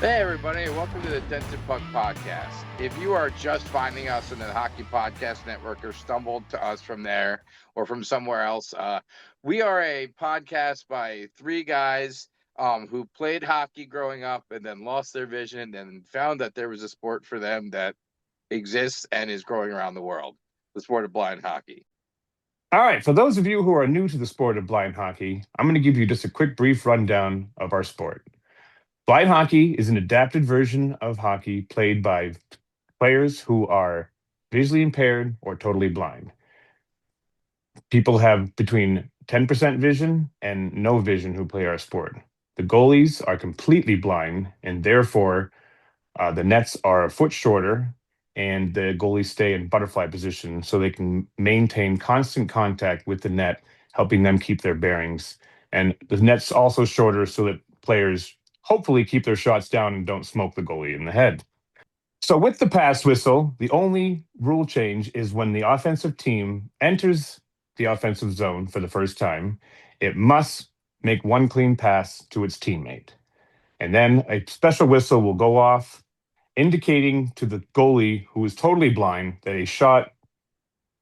Hey, everybody, and welcome to the Dented Puck Podcast. If you are just finding us in the Hockey Podcast Network or stumbled to us from there or from somewhere else, we are a podcast by three guys who played hockey growing up and then lost their vision and found that there was a sport for them that exists and is growing around the world, the sport of blind hockey. All right, for those of you who are new to the sport of blind hockey, I'm going to give you just a quick brief rundown of our sport. Blind hockey is an adapted version of hockey played by players who are visually impaired or totally blind. People have between 10% vision and no vision who play our sport. The goalies are completely blind, and therefore the nets are a foot shorter, and the goalies stay in butterfly position so they can maintain constant contact with the net, helping them keep their bearings. And the net's also shorter so that players hopefully keep their shots down and don't smoke the goalie in the head. So, with the pass whistle, the only rule change is when the offensive team enters the offensive zone for the first time, it must make one clean pass to its teammate. And then a special whistle will go off, indicating to the goalie who is totally blind that a shot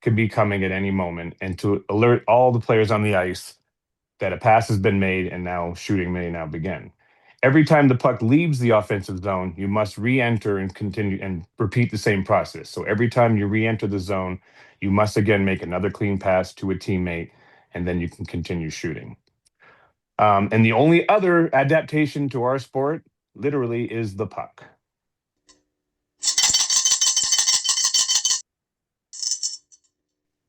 could be coming at any moment and to alert all the players on the ice that a pass has been made and now shooting may now begin. Every time the puck leaves the offensive zone, you must re-enter and continue and repeat the same process. So every time you re-enter the zone, you must again make another clean pass to a teammate, and then you can continue shooting. And the only other adaptation to our sport, literally, is the puck.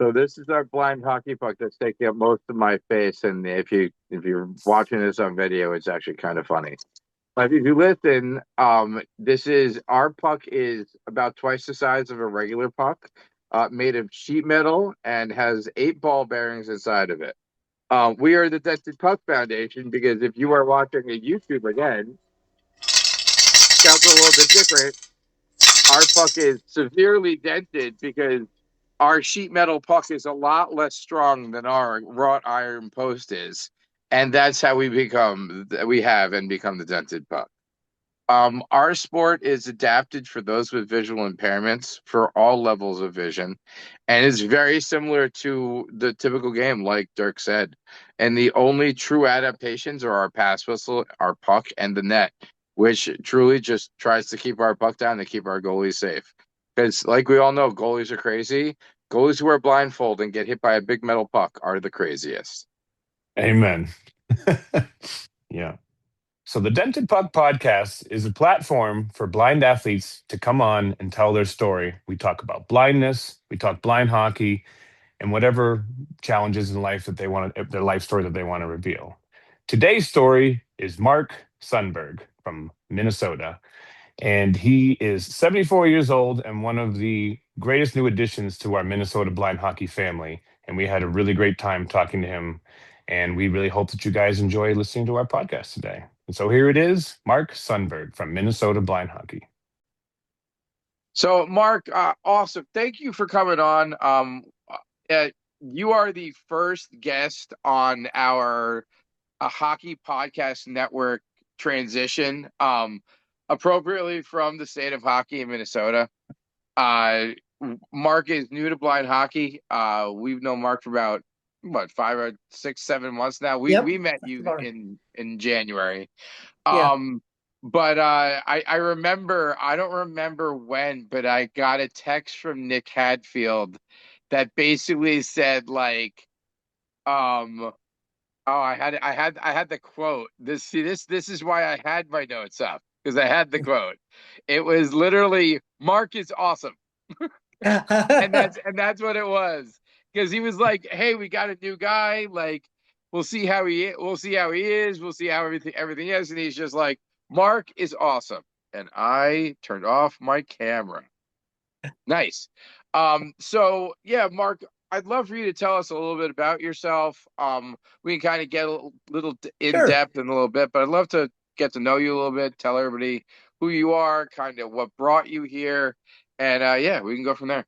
So this is our blind hockey puck that's taking up most of my face, and if you're watching this on video, it's actually kind of funny. But if you listen, this is our puck is about twice the size of a regular puck, made of sheet metal and has 8 ball bearings inside of it. We are the Dented Puck Foundation because if you are watching a YouTube again, sounds a little bit different. Our puck is severely dented because our sheet metal puck is a lot less strong than our wrought iron post is, and that's how we have and become the dented puck. Our sport is adapted for those with visual impairments for all levels of vision, and is very similar to the typical game, like Dirk said. And the only true adaptations are our pass whistle, our puck, and the net, which truly just tries to keep our puck down to keep our goalies safe. Because, like we all know, goalies are crazy. Goalies who wear blindfold and get hit by a big metal puck are the craziest. Amen. Yeah. So the Dented Puck podcast is a platform for blind athletes to come on and tell their story. We talk about blindness, we talk blind hockey, and whatever challenges in life that they want to, their life story that they want to reveal. Today's story is Mark Sundberg from Minnesota. And he is 74 years old and one of the greatest new additions to our Minnesota blind hockey family. And we had a really great time talking to him. And we really hope that you guys enjoy listening to our podcast today. And so here it is, Mark Sundberg from Minnesota Blind Hockey. So, Mark, awesome. Thank you for coming on. You are the first guest on our hockey podcast network transition, appropriately from the state of hockey in Minnesota. Uh, Mark is new to blind hockey. We've known Mark for about what 5 or 6, 7 months now. We Yep. met That's you about it. in January. Yeah. But I remember, I don't remember when, but I got a text from Nick Hadfield that basically said like, um, oh, I had the quote. This is why I had my notes up because I had the quote. It was literally Mark is awesome, and that's what it was because he was like, hey, we got a new guy, like we'll see how he is, we'll see how everything is, and he's just like, Mark is awesome, and I turned off my camera. Nice. So yeah, Mark, I'd love for you to tell us a little bit about yourself. We can kind of get a little in Sure. depth in a little bit, but I'd love to get to know you a little bit, tell everybody who you are, kind of what brought you here, and yeah, we can go from there.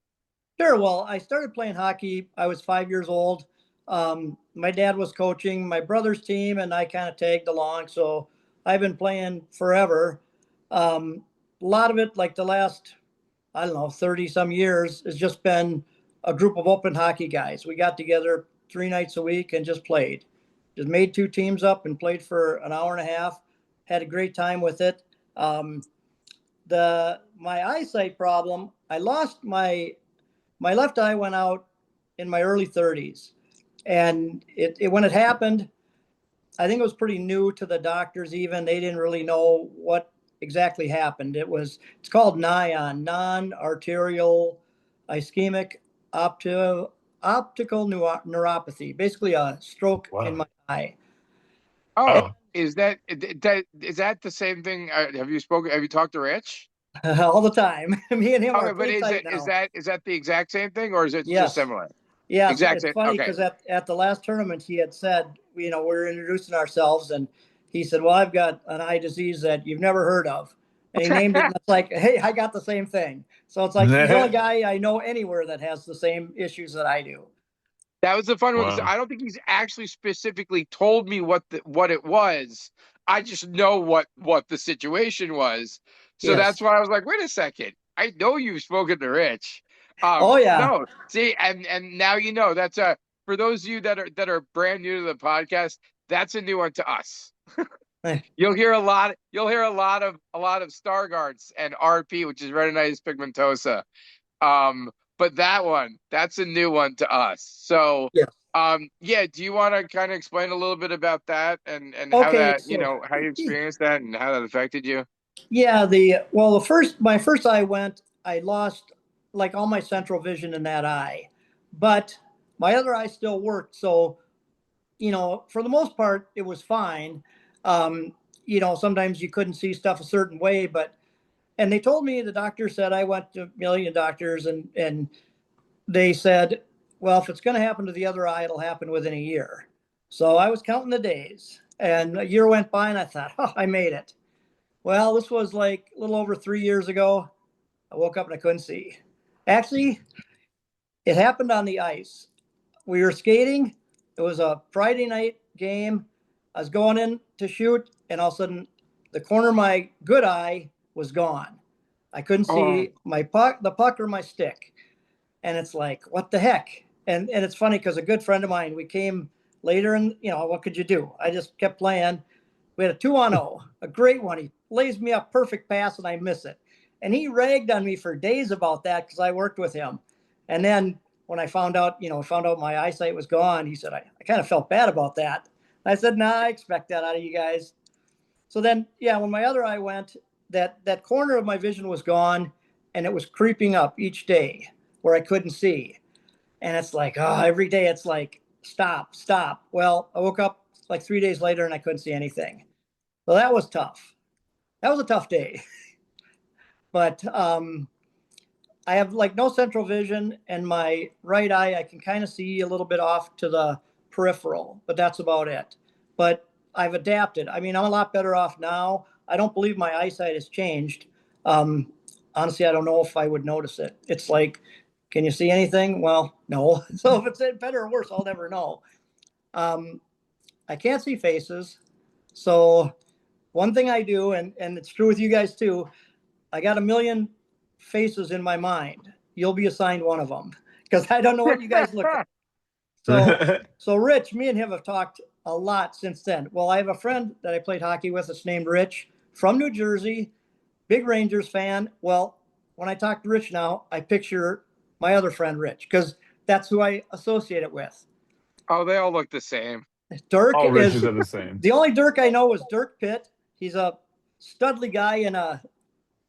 Sure. Well, I started playing hockey. I was 5 years old. My dad was coaching my brother's team, and I kind of tagged along. So I've been playing forever. A lot of it, like the last, I don't know, 30 some years, has just been a group of open hockey guys. We got together 3 nights a week and just played. Just made 2 teams up and played for an hour and a half. Had a great time with it. My eyesight problem, I lost my left eye went out in my early 30s. And when it happened, I think it was pretty new to the doctors even. They didn't really know what exactly happened. It's called NION, non-arterial ischemic optical neuropathy, basically a stroke in Wow. my eye. Oh, Oh, is that the same thing? Have you talked to Rich? All the time. Me and him are Okay, but pretty is tight it now. is that the exact same thing, or is it just Yes. similar? Yeah, Exact it's same. funny Okay. because at the last tournament he had said, we're introducing ourselves, and he said, "Well, I've got an eye disease that you've never heard of," and he named it, and it's like, "Hey, I got the same thing." So it's like he's the only guy I know anywhere that has the same issues that I do. That was the fun one because wow. I don't think he's actually specifically told me what it was. I just know what the situation was. So that's Yes. why I was like, wait a second. I know you've spoken to Rich. Oh yeah. No, see, and now you know that's a for those of you that are brand new to the podcast, that's a new one to us. Eh, You'll hear a lot of Stargards and RP, which is retinitis pigmentosa. But that's a new one to us. So, Yes. yeah, do you want to kind of explain a little bit about that and how Okay. that, how you experienced that and how that affected you? Yeah. My first eye went. I lost like all my central vision in that eye, but my other eye still worked. So for the most part, it was fine. Um, Sometimes you couldn't see stuff a certain way, and they told me, the doctor said, I went to a million doctors, and they said, well, if it's going to happen to the other eye, it'll happen within a year. So I was counting the days, and a year went by, and I thought, oh, I made it. Well, this was like a little over 3 years ago. I woke up and I couldn't see. Actually, it happened on the ice. We were skating. It was a Friday night game. I was going in to shoot, and all of a sudden, the corner of my good eye was gone. I couldn't Oh, see the puck or my stick, and it's like, what the heck? And it's funny because a good friend of mine, we came later, and what could you do? I just kept playing. We had a 2-on-0, a great one. He lays me up, perfect pass, and I miss it. And he ragged on me for days about that because I worked with him. And then when I found out my eyesight was gone, he said, I kind of felt bad about that. I said, nah, I expect that out of you guys. So then, yeah, when my other eye went, that corner of my vision was gone, and it was creeping up each day where I couldn't see. And it's like, oh, every day it's like, stop, stop. Well, I woke up like 3 days later and I couldn't see anything. So that was tough. That was a tough day. But I have like no central vision, and my right eye, I can kind of see a little bit off to the peripheral, but that's about it. But I've adapted. I mean, I'm a lot better off now. I don't believe my eyesight has changed. Um, Honestly, I don't know if I would notice it. It's like, can you see anything? Well, no. So if it's better or worse, I'll never know. Um, I can't see faces. So one thing I do, and it's true with you guys too, I got a million faces in my mind. You'll be assigned one of them because I don't know what you guys look like. So Rich, me and him have talked a lot since then. Well, I have a friend that I played hockey with that's named Rich from New Jersey, big Rangers fan. Well, when I talk to Rich now, I picture my other friend Rich because that's who I associate it with. oh, they all look the same. Dirk All is riches are the same. the only Dirk I know is Dirk Pitt. He's a Studley guy in a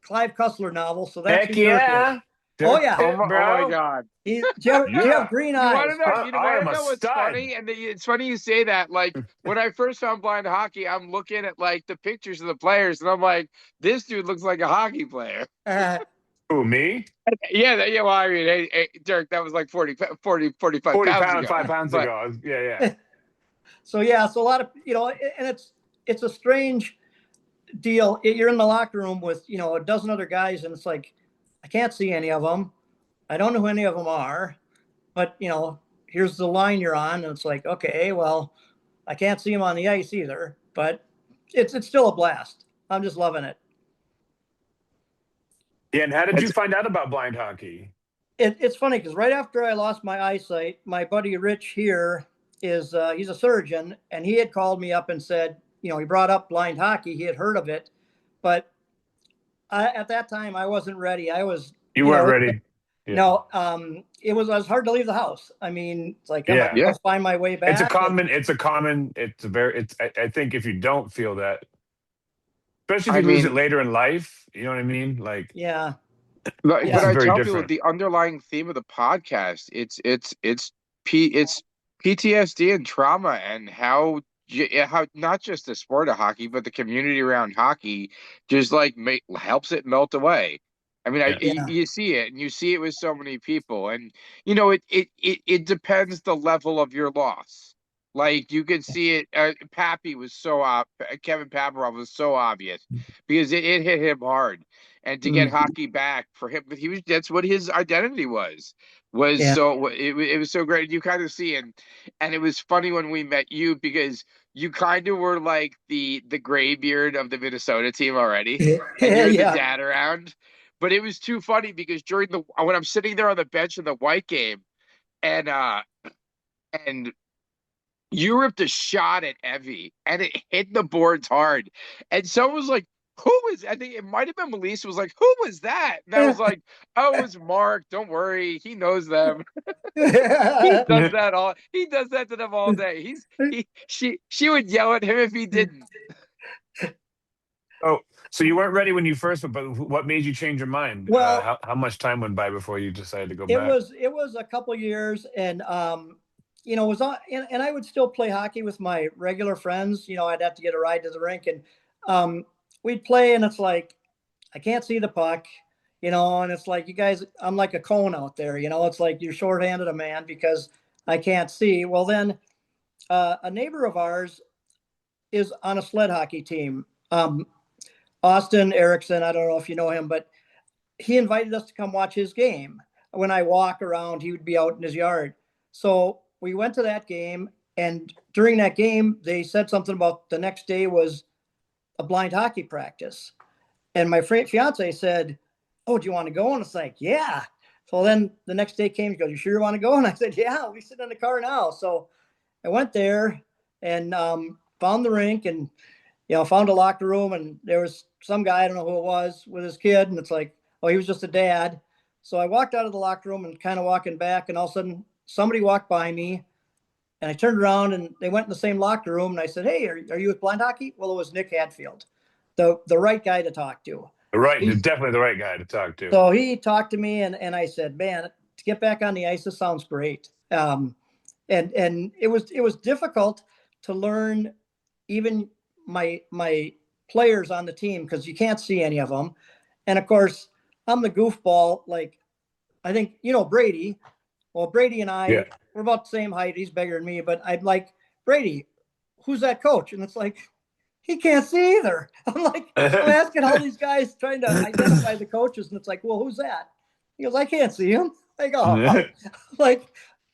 Clive Cussler novel, so that's Heck who Dirk is. yeah. Oh Dirk yeah, Pitt, Oh my bro. God. do you have Yeah. green You want to eyes? know? You I want am to a know what's stud. funny? And it's funny you say that. Like when I first found blind hockey, I'm looking at like the pictures of the players, and I'm like, this dude looks like a hockey player. Who, me? Yeah, yeah. Well, I mean, hey, Dirk, that was like 45 40 pounds pounds, ago. 5 pounds But ago. Yeah, yeah. So yeah, so a lot of and it's a strange deal. You're in the locker room with a dozen other guys, and it's like I can't see any of them. I don't know who any of them are, but here's the line you're on, and it's like, okay, well, I can't see them on the ice either, but it's still a blast. I'm just loving it. Yeah, and how did you It's find out about blind hockey? It's funny because right after I lost my eyesight, my buddy Rich here is he's a surgeon, and he had called me up and said, he brought up blind hockey. He had heard of it, but at that time I wasn't ready. I was, You weren't ready. Yeah. no, it was hard to leave the house. I mean, it's like I'm not Yeah. yeah. going to find my way It's a back. common, it's a common, it's a very, it's, I think if you don't feel that, especially if I you lose it mean, later in life, you know what I mean? Like, Yeah, but it's yeah, I very tell people different. the underlying theme of the podcast, it's PTSD and trauma and how not just the sport of hockey, but the community around hockey just like helps it melt away. I mean, Yeah. yeah, you see it, and you see it with so many people, and it depends the level of your loss. Like you could see it. Pappy was Kevin Paparov was so obvious because it hit him hard, and to get mm, hockey back for him, but that's what his identity was yeah, so it was so great. You kind of see, and it was funny when we met you because you kind of were like the graybeard of the Minnesota team already, and you're the yeah. dad around. But it was too funny because during the when I'm sitting there on the bench in the white game, and and you ripped a shot at Evie, and it hit the boards hard, and someone was like, "Who was?" I think it might have been Melissa. Was like, "Who was that?" And I was like, "Oh, it was Mark. Don't worry, he knows them." He does that all. He does that to them all day. She would yell at him if he didn't. Oh, so you weren't ready when you first, but what made you change your mind? Well, How much time went by before you decided to go it back? was it was a couple years, and it was on, and I would still play hockey with my regular friends. I'd have to get a ride to the rink, and we'd play, and it's like I can't see the puck, and it's like you guys, I'm like a cone out there. It's like you're shorthanded a man because I can't see. Well, then a neighbor of ours is on a sled hockey team. Austin Erickson, I don't know if you know him, but he invited us to come watch his game. When I walk around, he would be out in his yard. So we went to that game, and during that game, they said something about the next day was a blind hockey practice. And my fiance said, "Oh, do you want to go?" And it's like, "Yeah." So then the next day came, he goes, "You sure you want to go?" And I said, "Yeah, we sit in the car now." So I went there and found the rink, and found a locker room, and there was some guy, I don't know who it was, with his kid, and it's like, oh, he was just a dad. So I walked out of the locker room and kind of walking back, and all of a sudden somebody walked by me, and I turned around, and they went in the same locker room, and I said, "Hey, are you with Blind Hockey?" Well, it was Nick Hadfield, the right guy to talk to. Right, He's, definitely the right guy to talk to. so he talked to me, and I said, "Man, to get back on the ice, this sounds great." And it was difficult to learn even my players on the team because you can't see any of them. And of course, I'm the goofball. Like I think Brady. Well, Brady and Yeah. we're about the same height. He's bigger than me, but I'm like, "Brady, who's that coach?" And it's like he can't see either. I'm asking all these guys trying to identify the coaches, and it's like, "Well, who's that?" He goes, "I can't see him." I go, "Oh." Like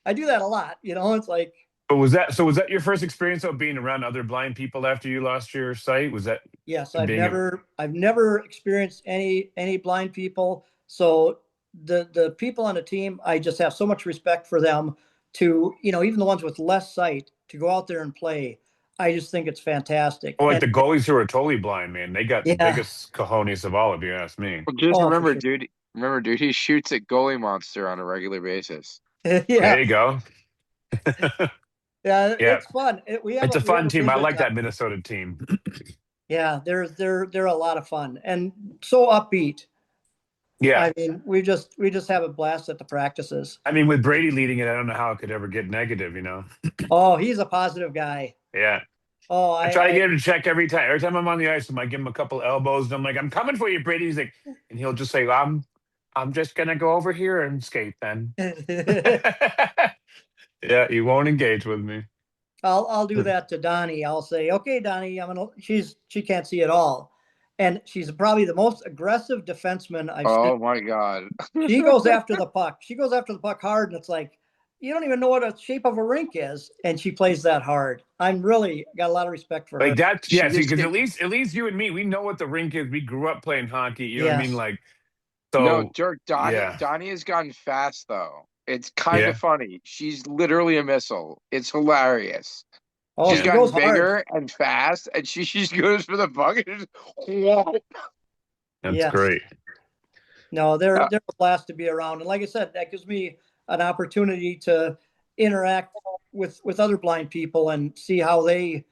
I do that a lot. It's like, But was that your first experience of being around other blind people after you lost your sight? Was that yes, I've being a never experienced any blind people. So the people on the team, I just have so much respect for them to, even the ones with less sight to go out there and play. I just think it's fantastic. like And the goalies who are totally blind, man? They got the yeah, biggest cojones of all, if you ask me. Well, just oh, for remember, sure. dude. Remember, dude. He shoots at goalie monster on a regular basis. Yeah, There you go. yeah, Yeah, it's fun. it's a We have fun a team. pretty I good like time. that Minnesota team. Yeah, they're a lot of fun and so upbeat. Yeah, I mean, we just have a blast at the practices. I mean, with Brady leading it, I don't know how it could ever get negative. You know? Oh, he's a positive guy. Yeah. Oh, I try to get him to check every time. Every time I'm on the ice, I might give him a couple elbows, and I'm like, "I'm coming for you, Brady." He's like, and he'll just say, I'm just gonna go over here and skate then." Yeah, he won't engage with me. I'll do that to Donnie. I'll say, "Okay, Donnie, she can't see at all." And she's probably the most aggressive defenseman I've seen. Oh my God. She goes after the puck. She goes after the puck hard, and it's like you don't even know what a shape of a rink is, and she plays that hard. I'm really got a lot of respect for her. Like that, She yeah. See, just because it, at least you and me, we know what the rink is. We grew up playing hockey. You know what I mean? Yes. Like No, So Dirk, yeah, Donnie has gotten fast though. It's kind of yeah, funny. She's literally a missile. It's hilarious. Oh, She's yeah, she gotten goes hard. bigger and fast, and she just goes for the bucket. And just, whoa. that's Yes. great. No, Uh, they're a blast to be around. And like I said, that gives me an opportunity to interact with other blind people and see how they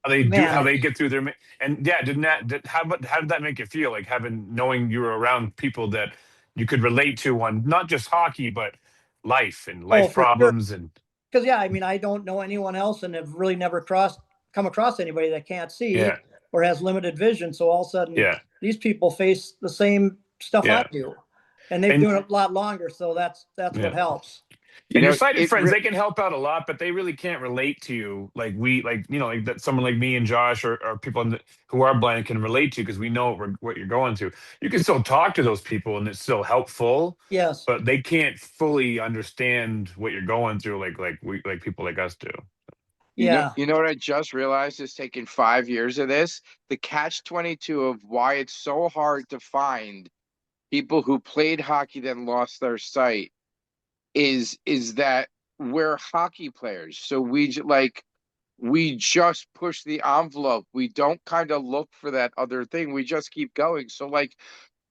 How they manage. get through and yeah, how did that make you feel? Like knowing you were around people that you could relate to on not just hockey, but life and Oh, life for sure. problems and Because yeah, I mean, I don't know anyone else and have really never come across anybody that can't see yeah, or has limited vision. So all of a sudden, yeah, these people face the same stuff I yeah, do, and they've and been doing it a lot longer. So that's what yeah. helps. you And your know, sighted friends, they can help out a lot, but they really can't relate to you like that. Someone like me and Josh or people who are blind can relate to because we know what you're going through. You can still talk to those people, and it's still helpful, Yes. but they can't fully understand what you're going through, like people like us do. Yeah. you know what I just realized is taking 5 years of this, the catch-22 of why it's so hard to find people who played hockey then lost their sight is that we're hockey players. So we just push the envelope. We don't kind of look for that other thing. We just keep going. So like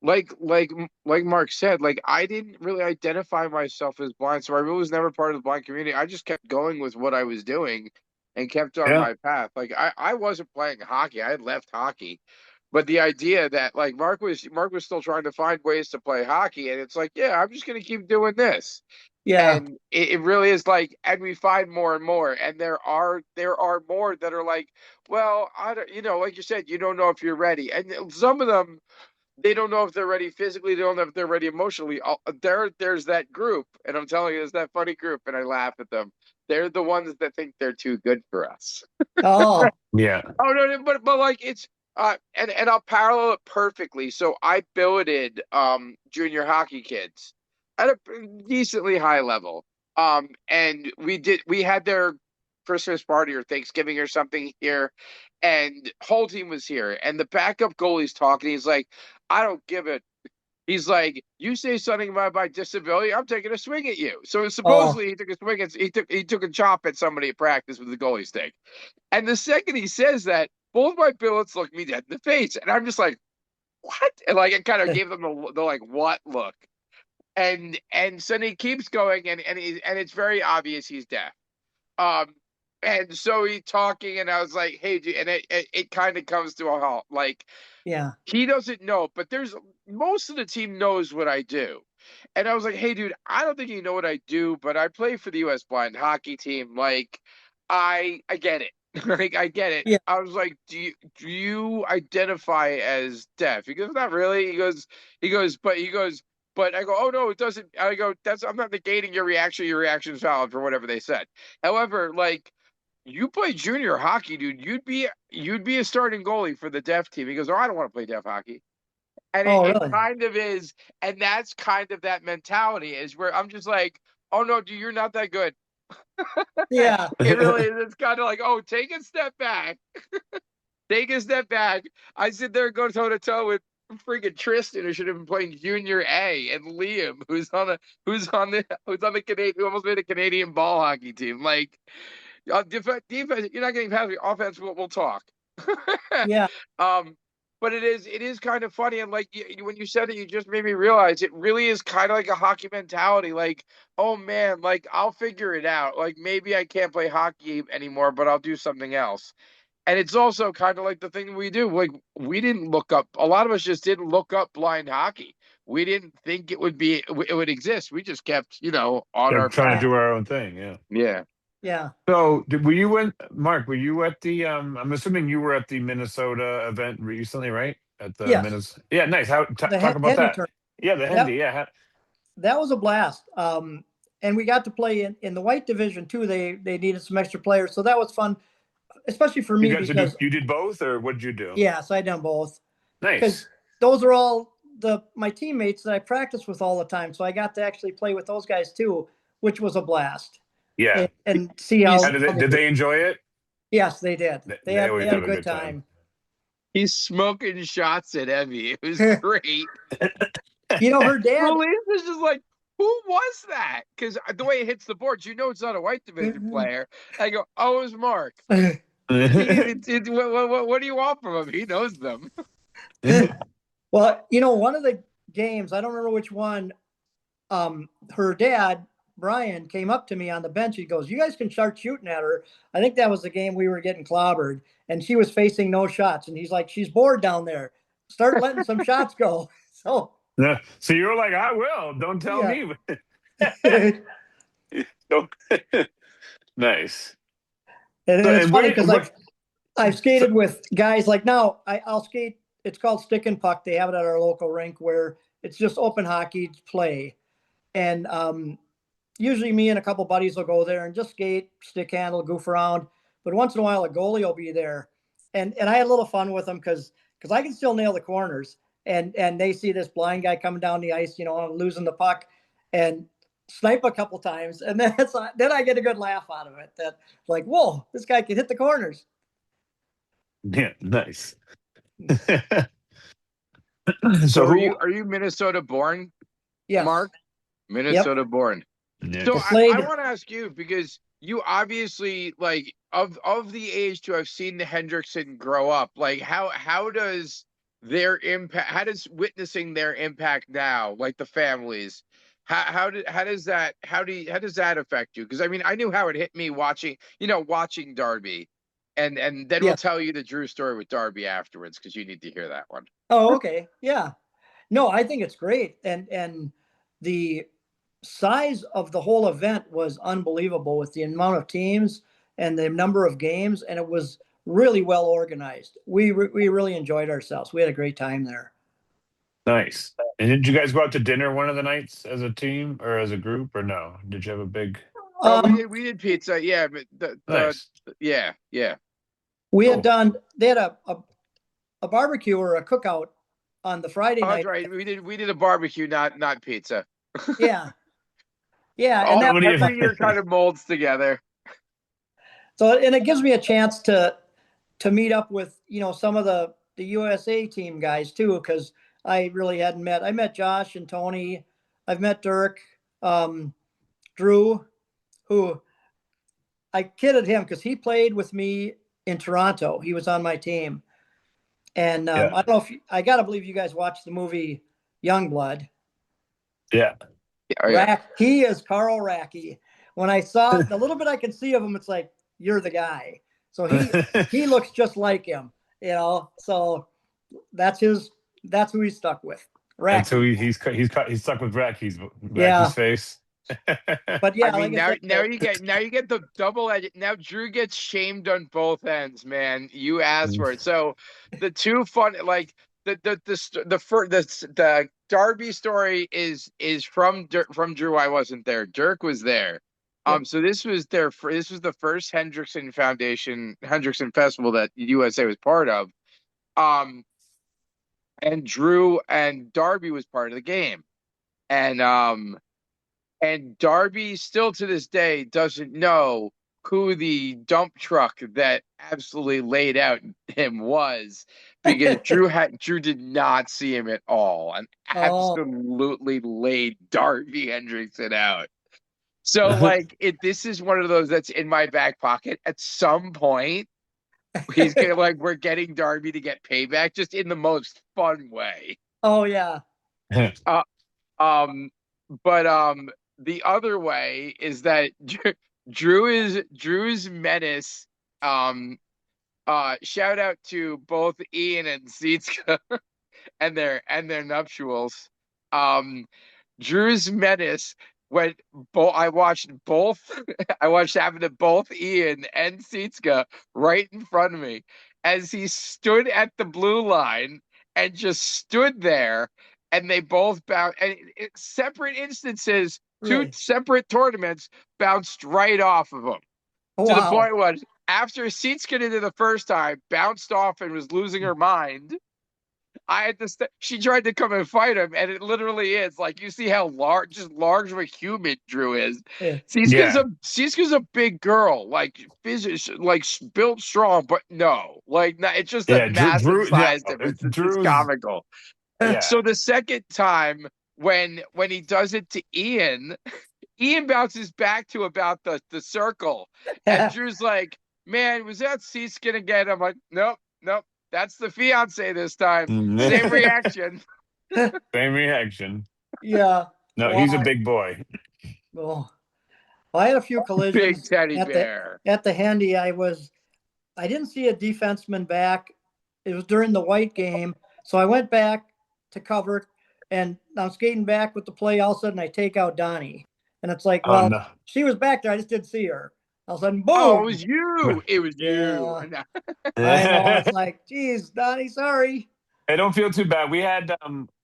Mark said, like I didn't really identify myself as blind, so I really was never part of the blind community. I just kept going with what I was doing and kept on Yeah, my path. Like I wasn't playing hockey. I had left hockey. But the idea that like Mark was still trying to find ways to play hockey, and it's like, yeah, I'm just gonna keep doing this. Yeah. And it really is like, and we find more and more, and there are more that are like, well, I don't, like you said, you don't know if you're ready, and some of them they don't know if they're ready physically, they don't know if they're ready emotionally. There's that group, and I'm telling you, it's that funny group, and I laugh at them. They're the ones that think they're too good for us. Oh, yeah, Oh no, but like it's and I'll parallel it perfectly. So I billeted junior hockey kids at a decently high level. And we had their Christmas party or Thanksgiving or something here, and whole team was here, and the backup goalie's talking. He's like, I don't give it. He's like, you say something about my disability, I'm taking a swing at you. So oh, supposedly he took a swing at he took a chop at somebody at practice with the goalie stick. And the second he says that, both my billets look me dead in the face, and I'm just like, "What?" And like, it kind of gave them the like, "What?" look. And so he keeps going, and it's very obvious he's deaf. Um, and so he's talking, and I was like, "Hey, dude," and it kind of comes to a halt. Like yeah. he doesn't know, but there's most of the team knows what I do. And I was like, hey, dude, I don't think you know what I do, but I play for the U.S. blind hockey team. Like, I get it. Like, I get it. Yeah. I was like, do you identify as deaf? He goes, not really. But I go, oh no, it doesn't. I go, I'm not negating your reaction. Your reaction is valid for whatever they said. However, like you play junior hockey, dude. You'd be a starting goalie for the deaf team. He goes, oh, I don't want to play deaf hockey. And it, Oh, it really? kind of is, and that's kind of that mentality is where I'm just like, oh no, dude, you're not that good. Yeah. It really is. It's kind of like, oh, take a step back. Take a step back. I sit there and go toe to toe with freaking Tristan, who should have been playing Junior A, and Liam, who's on the Canadian, who almost made a Canadian ball hockey team. Like, defense, you're not getting past me. Offense, we'll talk. Yeah. um, but it is kind of funny, and like when you said it, you just made me realize it really is kind of like a hockey mentality. Like, oh man, like I'll figure it out. Like maybe I can't play hockey anymore, but I'll do something else. And it's also kind of like the thing we do. Like we didn't look up. A lot of us just didn't look up blind hockey. We didn't think it would exist. We just kept, on they're our trying to path. do our own thing. Yeah. Yeah. Yeah. So, were you Mark? Were you at the? I'm assuming you were at the Minnesota event recently, right? At the Yes. Minnesota. Yeah, nice. How The talk about Hendy that? tournament. Yeah, the That Hendy. Yeah, that was a blast. And we got to play in the white division too. They needed some extra players, so that was fun, especially for you me guys did because you did both, or what did you do? yes, I done both because Nice. those are all my teammates that I practice with all the time. So I got to actually play with those guys too, which was a blast. Yeah. And see He's How how, did they how they did do. they enjoy it? Yes, they did. They They had always they had a have a good good time. time. he's smoking shots at Evie. It was great. Her dad. Release is just like, who was that? Because the way it hits the boards, it's not a white division player. I go, oh, it was Mark. What do you want from him? He knows them. Well, one of the games, I don't remember which one, her dad, Brian, came up to me on the bench. He goes, "You guys can start shooting at her." I think that was the game we were getting clobbered, and she was facing no shots. And he's like, "She's bored down there. Start letting some shots go." So you were like, "I will. Don't tell me." Nice. And it's funny because I've skated with guys like now. I'll skate. It's called stick and puck. They have it at our local rink where it's just open hockey play, and usually me and a couple buddies will go there and just skate, stick handle, goof around. But once in a while, a goalie will be there, and I had a little fun with them because I can still nail the corners, and they see this blind guy coming down the ice, losing the puck, and snipe a couple times, and then I get a good laugh out of it. That like, whoa, this guy can hit the corners. Yeah, nice. So are you Minnesota born? Yes. Mark? Minnesota born. Yeah. So I want to ask you, because you obviously, like, of the age to have seen the Hendrickson grow up, like how does their impact, how does witnessing their impact now, like the families, how does that affect you? Because I mean, I knew how it hit me watching Darby, and then we'll tell you the Drew story with Darby afterwards, because you need to hear that one. Oh, okay. Yeah. No, I think it's great. And the size of the whole event was unbelievable with the amount of teams and the number of games. And it was really well organized. We really enjoyed ourselves. We had a great time there. Nice. And did you guys go out to dinner one of the nights as a team or as a group, or no? Did you have a big? We did pizza. Yeah. But nice. Yeah. We had done, they had a barbecue or a cookout on the Friday night. That's right. We did a barbecue, not pizza. Yeah. Yeah. And every year kind of molds together. So, and it gives me a chance to meet up with, some of the USA team guys too, because I really hadn't met. I met Josh and Tony. I've met Dirk, Drew, who I kidded him because he played with me in Toronto. He was on my team. And I don't know I got to believe you guys watched the movie Youngblood. Yeah. He is Carl Racky. When I saw the little bit I could see of him, it's like, you're the guy. So he looks just like him, so that's who he's stuck with. Racky. And so he's stuck with Racky's face. But yeah, I mean, now you get the double edge. Now Drew gets shamed on both ends, man. You asked for it. So the two fun, like the Darby story is from Drew. I wasn't there. Dirk was there. So this was the first Hendrickson Festival that USA was part of. And Drew and Darby was part of the game. And Darby still to this day doesn't know who the dump truck that absolutely laid out him was, because Drew did not see him at all and absolutely laid Darby Hendrickson out. So like this is one of those that's in my back pocket. At some point, he's gonna we're getting Darby to get payback, just in the most fun way. Oh yeah. The other way is that Drew's menace. Shout out to both Ian and Sietska and their nuptials. Drew's menace. When I watched happened to both Ian and Sietska right in front of me as he stood at the blue line and just stood there, and they both bounced. And separate instances, two separate tournaments, bounced right off of him. To the point where after Sietska did it the first time, bounced off and was losing her mind. I had to. She tried to come and fight him, and it literally is like, you see how large of a human Drew is. Yeah. Sietska's a big girl, like built strong, but it's just a massive size difference. It's comical. Yeah. So the second time, when he does it to Ian, Ian bounces back to about the circle, and Drew's like, "Man, was that C-skin again?" I'm like, "Nope, nope, that's the fiance this time." Same reaction. Same reaction. Yeah. No, Well, he's a big boy. well, I had a few Big collisions teddy at bear. the handy. I didn't see a defenseman back. It was during the white game. So I went back to cover, and I'm skating back with the play. All of a sudden, I take out Donnie. And it's like, Oh well, no. she was back there. I just didn't see her. All of a sudden, Oh, it boom. was you. It was you. Yeah, I know. It's like, geez, Donnie, sorry. I don't feel too bad. We had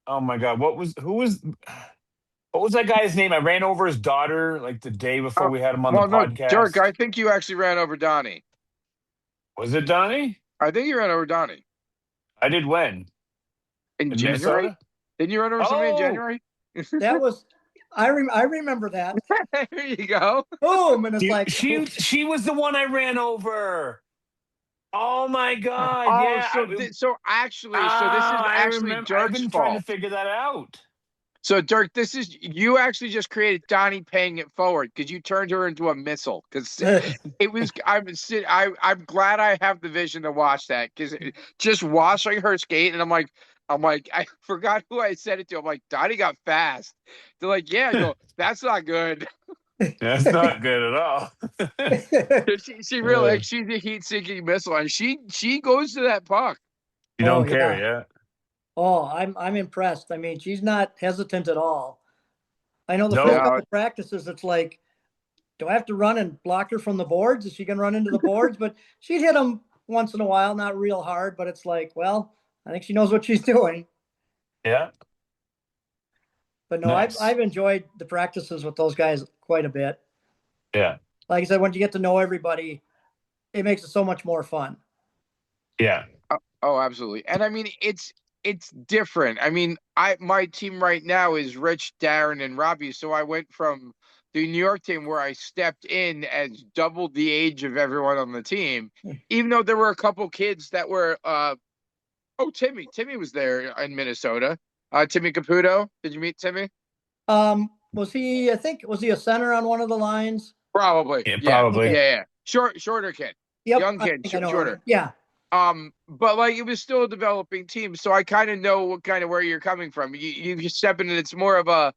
oh my god, what was that guy's name? I ran over his daughter like the day before Oh, we had him on the well, no, Dirk, podcast. I think you actually ran over Donnie. Was it Donnie? I think you ran over Donnie I did when? in In January. Minnesota? Didn't you run over somebody in Oh, January? That was, I remember that. There you go. Boom. And it's she like, she she was the one I ran over. Oh my god, Oh, yeah. so this is I actually remember. I've Dirk's been trying to fault. figure that out. So Dirk, this is you actually just created Donnie paying it forward because you turned her into a missile. Because it was I'm glad I have the vision to watch that because just watching her skate and I'm like I forgot who I said it to. I'm like Donnie got fast. They're like yeah. I go that's not good. That's not good at all. She really like she's a heat seeking missile and she goes to that puck. You oh, don't care, yeah. yeah? Oh, I'm impressed. I mean, she's not hesitant at all. I know the first No. No, couple practices, it's like, do I have to run and block her from the boards? Is she going to run into the boards? But she'd hit them once in a while, not real hard, but it's like, well, I think she knows what she's doing. Yeah. But no, Nice. I've enjoyed the practices with those guys quite a bit. Yeah. Like I said, when you get to know everybody, it makes it so much more fun. Yeah. oh, absolutely. And I mean, it's different. I mean, my team right now is Rich, Darren, and Robbie. So I went from the New York team where I stepped in as double the age of everyone on the team, even though there were a couple kids that were Timmy was there in Minnesota. Timmy Caputo. Did you meet Timmy? Was he? I think was he a center on one of the lines? Probably. Yeah, Yeah. probably. Okay. Yeah. Shorter kid. Yep, Young I kid, think I know shorter. him. Yeah, But like it was still a developing team, so I kind of know what kind of where you're coming from. You step in, and it's more of a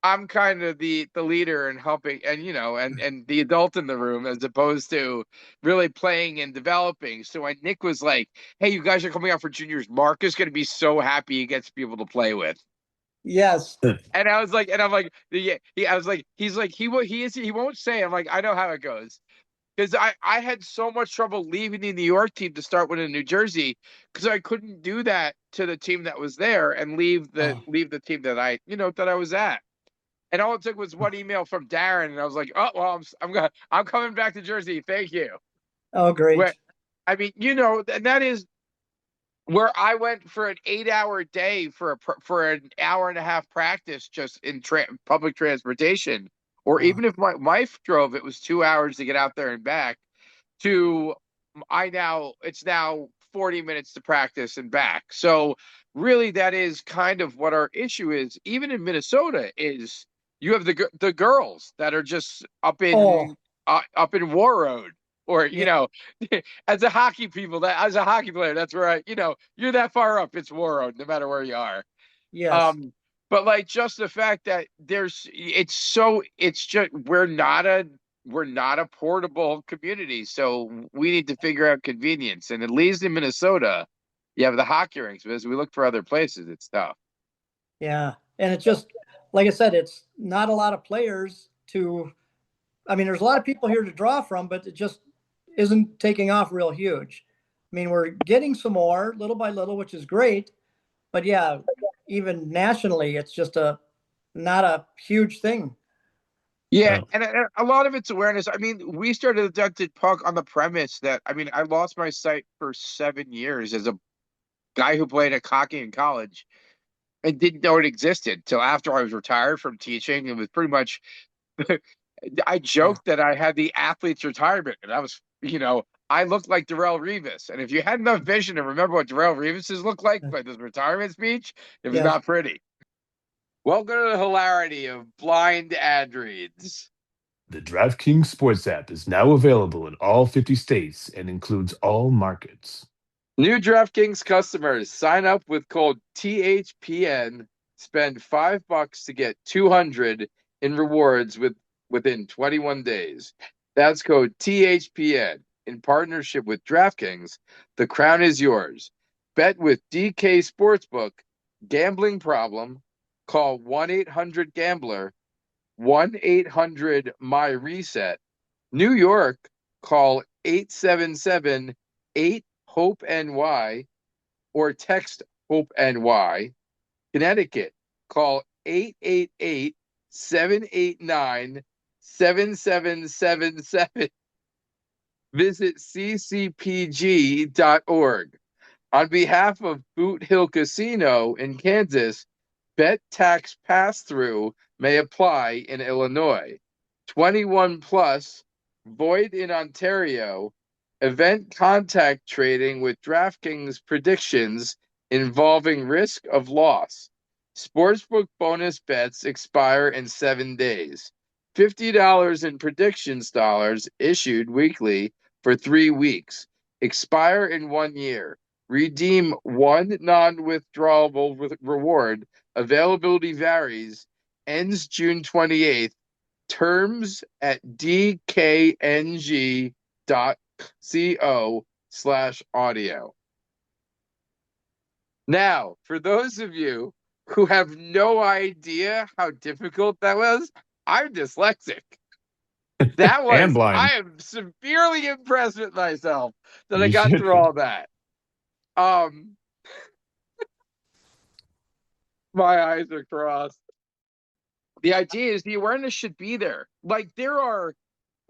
I'm kind of the leader and helping, and and the adult in the room as opposed to really playing and developing. So when Nick was like, "Hey, you guys are coming out for juniors," Mark is going to be so happy he gets people to play with. yes, And I was like, and I'm like, yeah, I was like, he's like, he won't say. I'm like, I know how it goes. Because I had so much trouble leaving the New York team to start with in New Jersey because I couldn't do that to the team that was there and oh, leave the team that I was at. And all it took was one email from Darren, and I was like, oh well, I'm coming back to Jersey. Thank you. oh, Where great. I mean, and that is where I went for an 8-hour day for an hour and a half practice just in public transportation, or Oh, even if my wife drove, it was 2 hours to get out there and back. To it's now 40 minutes to practice and back. So really, that is kind of what our issue is. Even in Minnesota, is you have the girls that are just oh, up in War Road, or yeah, as a hockey player, that's where you're that far up. It's War Road, no matter where you are. yes. Um, but like just the fact that it's just we're not a portable community, so we need to figure out convenience. And at least in Minnesota, you have the hockey rinks, but as we look for other places, it's tough. Yeah. And it's just, like I said, it's not a lot of players I mean, there's a lot of people here to draw from, but it just isn't taking off real huge. I mean, we're getting some more little by little, which is great. But yeah, even nationally, it's just not a huge thing. Yeah, Oh. and a lot of it's awareness. I mean, we started Adopted Punk on the premise that I lost my sight for 7 years as a guy who played at hockey in college and didn't know it existed till after I was retired from teaching. It was pretty much I Yeah. joked that I had the athlete's retirement, and I looked like Darrell Revis. And if you had enough vision to remember what Darrell Revis's looked like by this retirement speech, it was Yes. not pretty. Welcome to the hilarity of blind ad reads. The DraftKings Sports app is now available in all 50 states and includes all markets. New DraftKings customers sign up with code THPN, spend $5 to get 200 in rewards within 21 days. That's code THPN. In partnership with DraftKings, the crown is yours. Bet with DK Sportsbook. Gambling problem? Call 1-800-GAMBLER, 1-800-MY-RESET. New York, call 877-8-HOPE-NY or text HOPE-NY. Connecticut, call 888-789-7777. Visit ccpg.org. On behalf of Boot Hill Casino in Kansas, bet tax pass-through may apply in Illinois. 21 plus, void in Ontario. Event contact trading with DraftKings predictions involving risk of loss. Sportsbook bonus bets expire in 7 days. $50 in predictions dollars issued weekly for 3 weeks. Expire in 1 year. Redeem one non-withdrawable reward. Availability varies. Ends June 28th. Terms at dkng.co/audio. Now, for those of you who have no idea how difficult that was, I'm dyslexic. That And was, blind. I am severely impressed with myself that I You got should through be. all that. My eyes are crossed. The idea is the awareness should be there. Like we're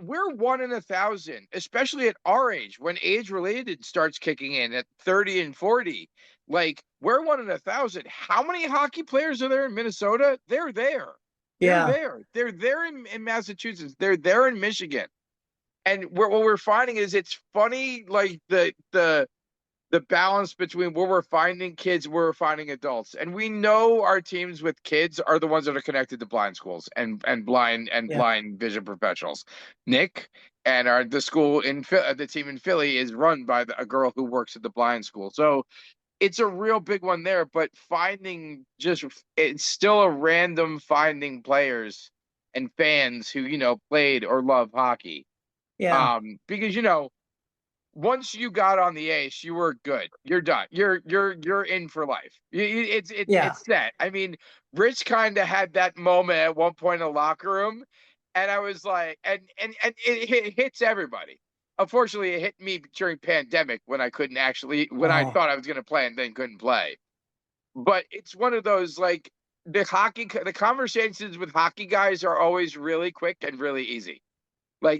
1 in 1,000, especially at our age, when age related starts kicking in at 30 and 40. Like we're 1 in 1,000. How many hockey players are there in Minnesota? They're there. Yeah. They're there in Massachusetts. They're there in Michigan. And what we're finding is it's funny, like the balance between where we're finding kids, where we're finding adults. And we know our teams with kids are the ones that are connected to blind schools and blind vision professionals. Nick and the school the team in Philly is run by a girl who works at the blind school. So it's a real big one there, but it's still a random finding players and fans who, played or love hockey. Yeah. Because, once you got on the ace, you were good. You're done. You're in for life. It's set. I mean, Rich kind of had that moment at one point in the locker room, and I was like, and it hits everybody. Unfortunately, it hit me during pandemic when I couldn't actually, when I thought I was going to play and then couldn't play. But it's one of those, like, the conversations with hockey guys are always really quick and really easy. Like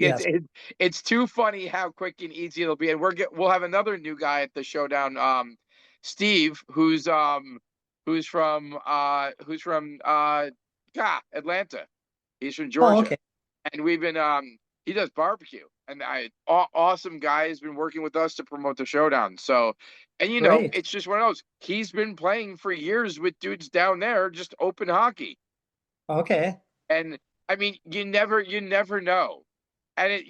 it's too funny how quick and easy it'll be, and we'll have another new guy at the showdown, Steve, who's from Atlanta. He's from Georgia, okay. and we've been he does barbecue, and awesome guy has been working with us to promote the showdown. So, and Great. it's just one of those. He's been playing for years with dudes down there, just open hockey. Okay. And I mean, you never know. And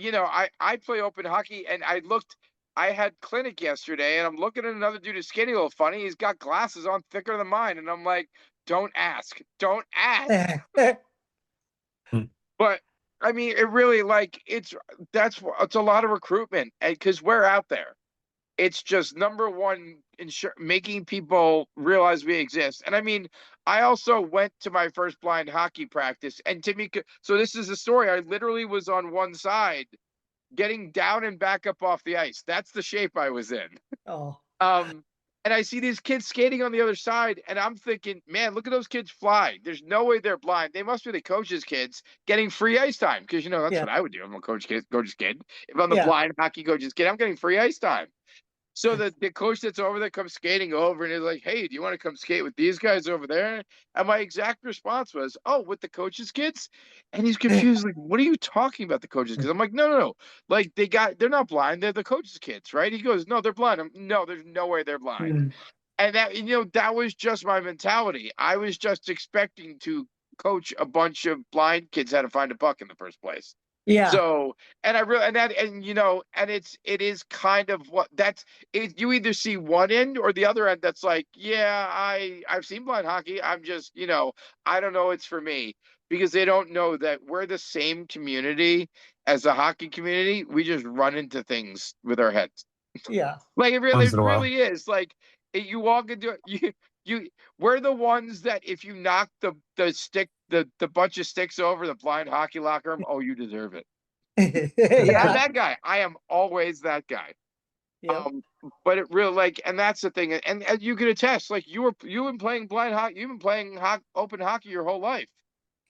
I play open hockey, and I had clinic yesterday, and I'm looking at another dude who's skinny, a little funny. He's got glasses on thicker than mine, and I'm like, don't ask. But I mean, it really, like, it's a lot of recruitment, because we're out there. It's just number one, making people realize we exist. And I mean, I also went to my first blind hockey practice, and so this is the story. I literally was on one side, getting down and back up off the ice. That's the shape I was in. Oh. And I see these kids skating on the other side, and I'm thinking, man, look at those kids fly. There's no way they're blind. They must be the coach's kids getting free ice time, because that's what I would do. I'm a coach's kid. If I'm the blind hockey coach's kid, I'm getting free ice time. So the coach that's over there comes skating over and is like, hey, do you want to come skate with these guys over there? And my exact response was, oh, with the coach's kids? And he's confused, like, what are you talking about, the coach's kids? I'm like, no. Like, they're not blind. They're the coach's kids, right? He goes, no, they're blind. No, there's no way they're blind. And that, that was just my mentality. I was just expecting to coach a bunch of blind kids how to find a buck in the first place. Yeah. So, and I really, and that, and and it is kind of what that's it. You either see one end or the other end. That's like, yeah, I've seen blind hockey. I'm just, I don't know. It's for me, because they don't know that we're the same community as the hockey community. We just run into things with our heads. Yeah. Like Once it in a while. really is. Like you walk into it, we're the ones that if you knock the stick the bunch of sticks over the blind hockey locker room, oh, you deserve it. I'm Yeah. that guy. I am always that guy. Yep. But it really, like, and that's the thing, and you can attest, like you've been playing blind hockey, you've been playing open hockey your whole life,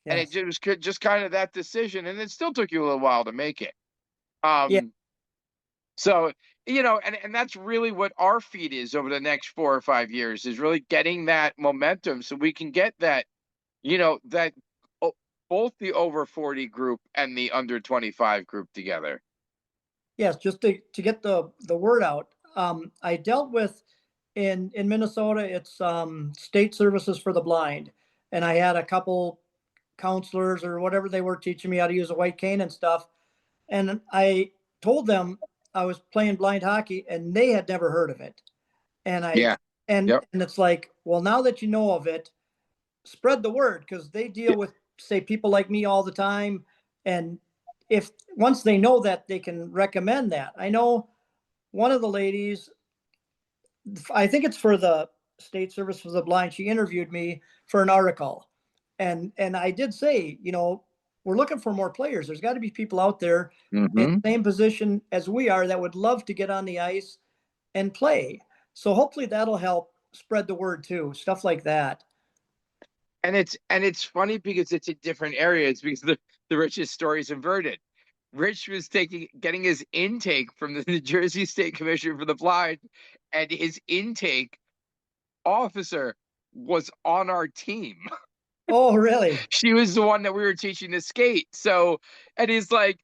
and it Yes. just kind of that decision, and it still took you a little while to make it. Yeah. Um, So, and that's really what our feat is over the next 4 or 5 years, is really getting that momentum so we can get that, that both the over 40 group and the under 25 group together. Yes. Just to get the word out. I dealt with in Minnesota, it's state services for the blind. And I had a couple counselors or whatever they were teaching me how to use a white cane and stuff. And I told them I was playing blind hockey and they had never heard of it. And I Yeah. and Yep. and it's like, well, now that you know of it, spread the word, because they deal with, say, people like me all the time. And if once they know that, they can recommend that. I know one of the ladies, I think it's for the State Service for the Blind, she interviewed me for an article. And I did say, we're looking for more players. There's got to be people out there in Hmm. the same position as we are that would love to get on the ice and play. So hopefully that'll help spread the word too, stuff like that. And it's funny because it's in different areas, because the Rich's story is inverted. Rich was getting his intake from the New Jersey State Commission for the Blind, and his intake officer was on our team. Oh, really? She was the one that we were teaching to skate. So, and he's like,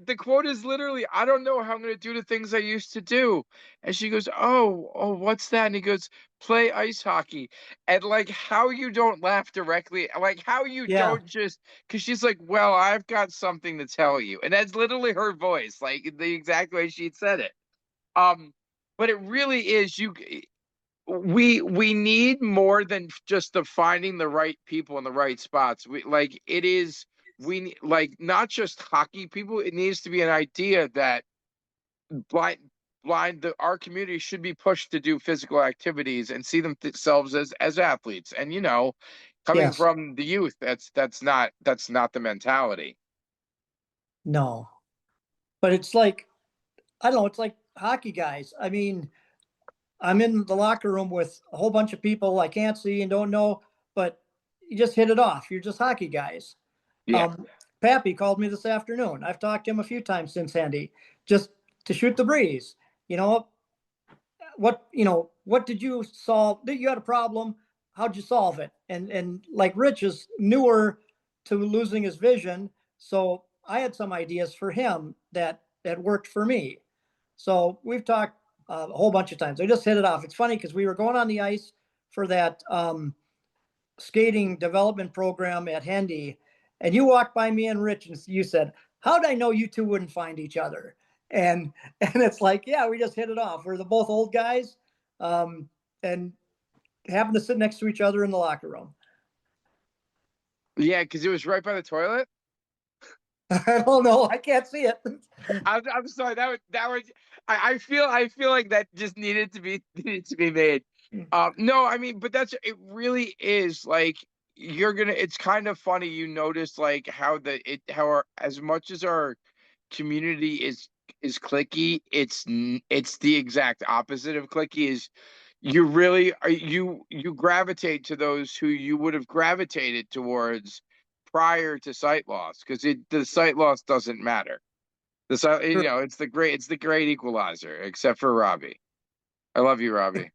the quote is literally, I don't know how I'm going to do the things I used to do. And she goes, oh, what's that? And he goes, play ice hockey. And like, how you don't laugh directly, like how you Yeah. don't just, because she's like, well, I've got something to tell you. And that's literally her voice, like the exact way she said it. Um, but it really is, we need more than just the finding the right people in the right spots. We like not just hockey people. It needs to be an idea that blind our community should be pushed to do physical activities and see themselves as athletes. And coming Yes. from the youth, that's not the mentality. No. But it's like, I don't know, it's like hockey guys. I mean, I'm in the locker room with a whole bunch of people I can't see and don't know, but you just hit it off. You're just hockey guys. Yeah. Um, Pappy called me this afternoon. I've talked to him a few times since Andy, just to shoot the breeze. You know, what did you solve? You had a problem. How'd you solve it? And like Rich is newer to losing his vision, so I had some ideas for him that worked for me. So we've talked a whole bunch of times. I just hit it off. It's funny because we were going on the ice for that skating development program at Hendy, and you walked by me and Rich and you said, how'd I know you two wouldn't find each other? And it's like, yeah, we just hit it off. We're the both old guys, and happened to sit next to each other in the locker room. Yeah, because it was right by the toilet. I don't know. I can't see it. I'm sorry. That would. I feel like that just needed to be made. No, I mean, but it really is like it's kind of funny. You notice like as much as our community is cliquey, it's the exact opposite of cliquey. Is you really are you gravitate to those who you would have gravitated towards prior to sight loss, because the sight loss doesn't matter. It's the great equalizer, except for Robbie. I love you, Robbie.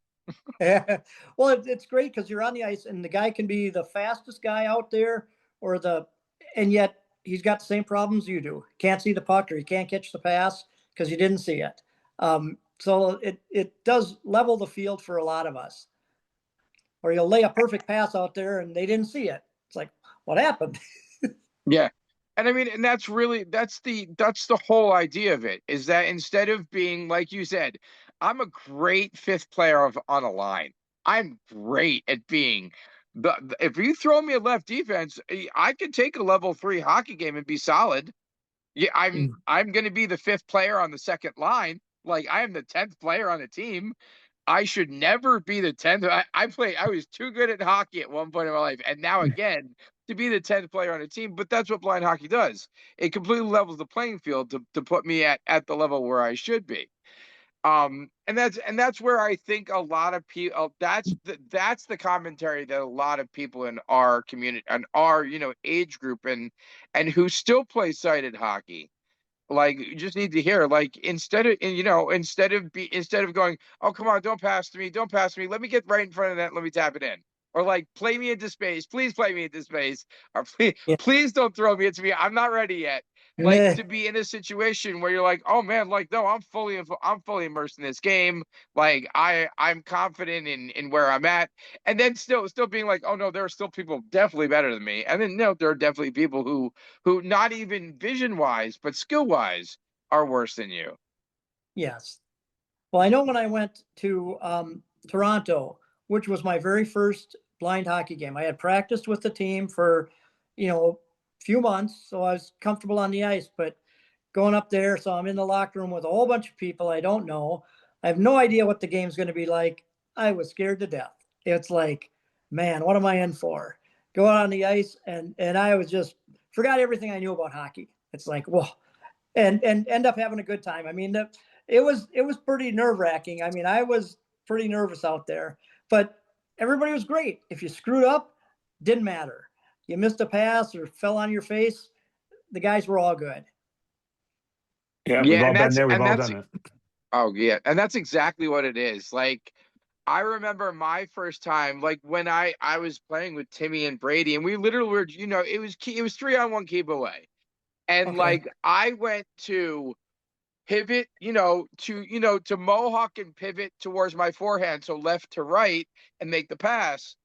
Well, it's great because you're on the ice and the guy can be the fastest guy out there, and yet he's got the same problems you do. Can't see the puck or he can't catch the pass because you didn't see it. So it does level the field for a lot of us. or you'll lay a perfect pass out there and they didn't see it. It's like, what happened? Yeah. And I mean, and that's the whole idea of it, is that instead of being, like you said, I'm a great fifth player on a line. I'm great at being if you throw me a left defense, I could take a level 3 hockey game and be solid. Yeah, I'm going to be the fifth player on the second line. Like, I am the 10th player on the team. I should never be the 10th. I was too good at hockey at one point in my life. And now again, to be the 10th player on a team, but that's what blind hockey does. It completely levels the playing field to put me at the level where I should be. And that's where I think a lot of people, that's the commentary that a lot of people in our community and our, age group and who still play sighted hockey, like, you just need to hear, like, instead of going, oh, come on, don't pass to me, let me get right in front of that, let me tap it in, or like, play me into space, please play me into space, or Yeah. please don't throw me into me, I'm not ready yet. Like, to be in a situation where you're like, oh man, like, no, I'm fully immersed in this game, like, I'm confident in where I'm at, and then still being like, oh no, there are still people definitely better than me, and then no, there are definitely people who not even vision wise, but skill wise, are worse than you. Yes. Well, I know when I went to Toronto, which was my very first blind hockey game, I had practiced with the team for, a few months, so I was comfortable on the ice. But going up there, so I'm in the locker room with a whole bunch of people I don't know. I have no idea what the game's going to be like. I was scared to death. It's like, man, what am I in for? Go out on the ice, and I was just forgot everything I knew about hockey. It's like, whoa, and end up having a good time. I mean, it was pretty nerve wracking. I mean, I was pretty nervous out there, but everybody was great. If you screwed up, didn't matter. You missed a pass or fell on your face, the guys were all good. Yeah, we've Yeah, all been there. We've all done it. oh yeah, and that's exactly what it is. Like, I remember my first time, like, when I was playing with Timmy and Brady, and we literally were, it was 3-on-1 keep away, and Okay. like, I went to pivot, to mohawk and pivot towards my forehand, so left to right, and make the pass.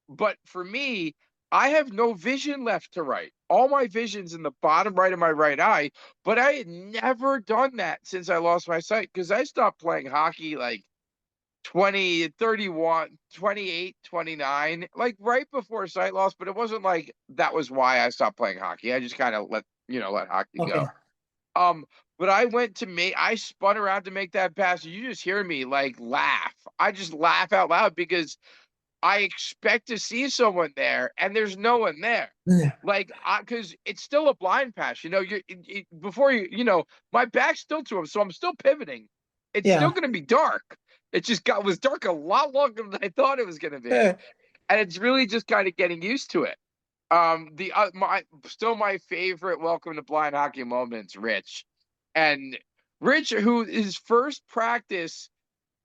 But for me, I have no vision left to right. All my vision's in the bottom right of my right eye, but I had never done that since I lost my sight, because I stopped playing hockey like 20, 31, 28, 29, like right before sight loss, but it wasn't like that was why I stopped playing hockey. I just kind of let hockey Okay. go. But I spun around to make that pass. You just hear me like laugh. I just laugh out loud because I expect to see someone there, and there's no one there. Yeah. Like, because it's still a blind pass. My back's still to him, so I'm still pivoting. It's still going to be dark. It just was dark a lot longer than I thought it was going to be, and it's really just kind of getting used to it. My favorite welcome to blind hockey moments, Rich, and Rich, who his first practice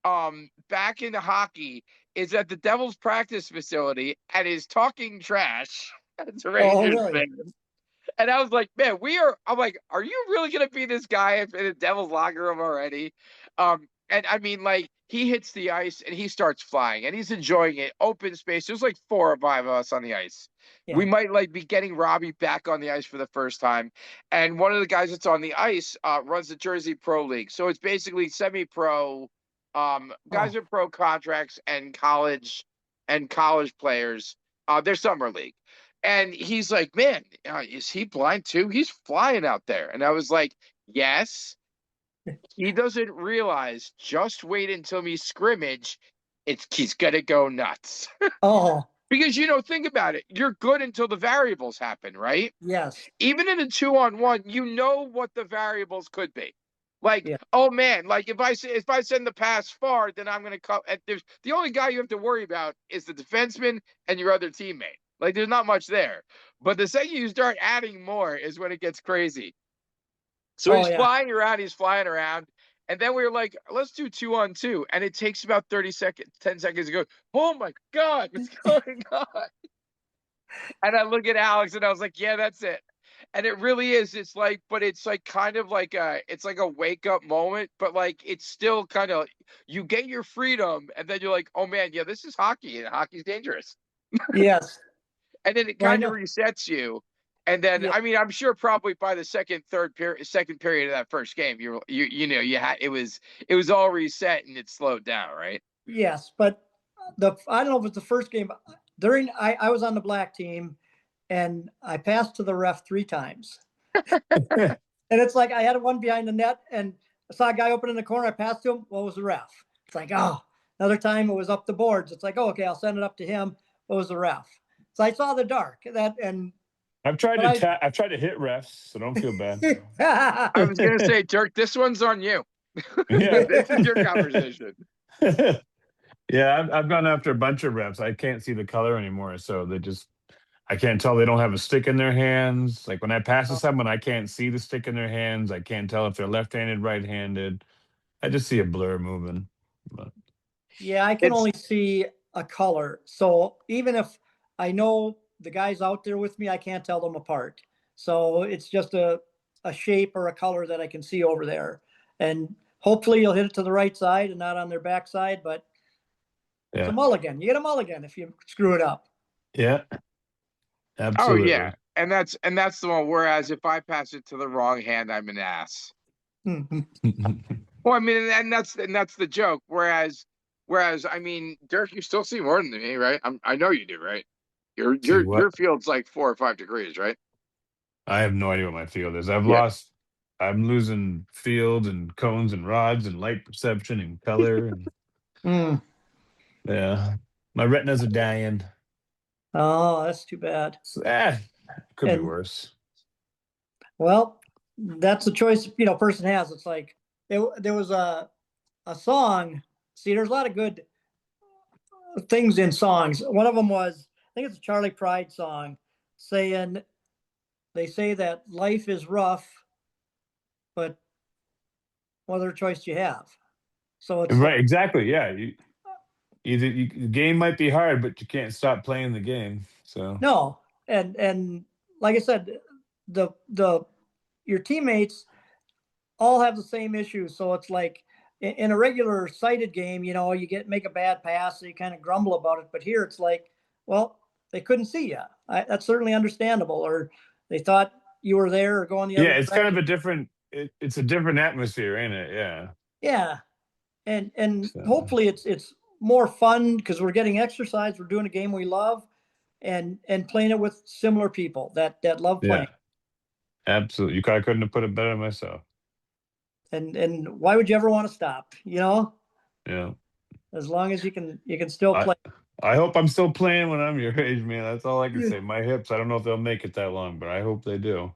back into hockey is at the Devils practice facility and is talking trash to Rangers really? fans. And I was like, man, I'm like, are you really gonna be this guy in the Devils locker room already? And I mean, like, he hits the ice and he starts flying and he's enjoying it. Open space. There's like 4 or 5 of us on the ice. Yeah. We might like be getting Robbie back on the ice for the first time. And one of the guys that's on the ice runs the Jersey Pro League. So it's basically semi-pro. Guys with pro contracts and college players. Their summer league. And he's like, man, is he blind too? He's flying out there. And I was like, yes. He doesn't realize, just wait until we scrimmage. He's going to go nuts. Oh, Because, think about it. You're good until the variables happen, right? yes. Even in a 2-on-1, you know what the variables could be. Like, Yeah. oh man, like if I send the pass far, then I'm going to cut. There's the only guy you have to worry about is the defenseman and your other teammate. Like, there's not much there. But the second you start adding more is when it gets crazy. So he's flying around. And then we were like, let's do 2-on-2. And it takes about 10 seconds to go, oh my God, what's going on? And I look at Alex and I was like, yeah, that's it. And it really is. It's like, but it's like kind of like it's like a wake up moment, but like it's still kind of, you get your freedom and then you're like, oh man, yeah, this is hockey and hockey's dangerous. Yes. And then it Well, I kind of know. resets you. And then, Yeah. I mean, I'm sure probably by the second period of that first game, you had, it was all reset and it slowed down, right? Yes, but I don't know if it's the first game. During I was on the black team, and I passed to the ref 3 times. And it's like I had one behind the net, and I saw a guy open in the corner. I passed to him. What was the ref? It's like, oh, another time it was up the boards. It's like, oh, okay, I'll send it up to him. What was the ref? So I saw the dark that, and I've tried but I've tried to hit refs, so don't feel bad. I was gonna say, Dirk, this one's on you. Yeah. This is your conversation. Yeah, I've gone after a bunch of reps. I can't see the color anymore, so I can't tell they don't have a stick in their hands. Like when I pass to someone, I can't see the stick in their hands. I can't tell if they're left-handed, right-handed. I just see a blur moving. But Yeah, I can It's only see a color. So even if I know the guys out there with me, I can't tell them apart. So it's just a shape or a color that I can see over there. And hopefully you'll hit it to the right side and not on their backside, but it's a yeah, mulligan. You get a mulligan if you screw it up. yeah, Oh yeah, absolutely. and that's the one. Whereas if I pass it to the wrong hand, I'm an ass. Mhm. Well, I mean, and that's the joke. Whereas I mean, Dirk, you still see more than me, right? I know you do, right? Your See your what? your field's like 4 or 5 degrees, right? I have no idea what my field is. Yeah. I'm losing field and cones and rods and light perception and color and Mm. yeah, my retinas are dying. Oh, that's too bad. So, could be And worse. well, that's the choice, person has. It's like there was a song. See, there's a lot of good things in songs. One of them was, I think it's a Charlie Pride song, saying they say that life is rough, but what other choice do you have? So it's like, Right, exactly. Yeah, the game might be hard, but you can't stop playing the game. So no, and like I said, the your teammates all have the same issues. So it's like in a regular sighted game, you make a bad pass, so you kind of grumble about it. But here it's like, well, they couldn't see you. That's certainly understandable. Or they thought you were there or going the yeah, other it's kind of direction. a different. It's a different atmosphere, ain't it? Yeah. Yeah, and So hopefully it's more fun because we're getting exercise. We're doing a game we love, and playing it with similar people that love playing. yeah, absolutely. I couldn't have put it better myself. And why would you ever want to stop? Yeah. As long as you can still I play. I hope I'm still playing when I'm your age, man. That's all I can say. My hips, I don't know if they'll make it that long, but I hope they do.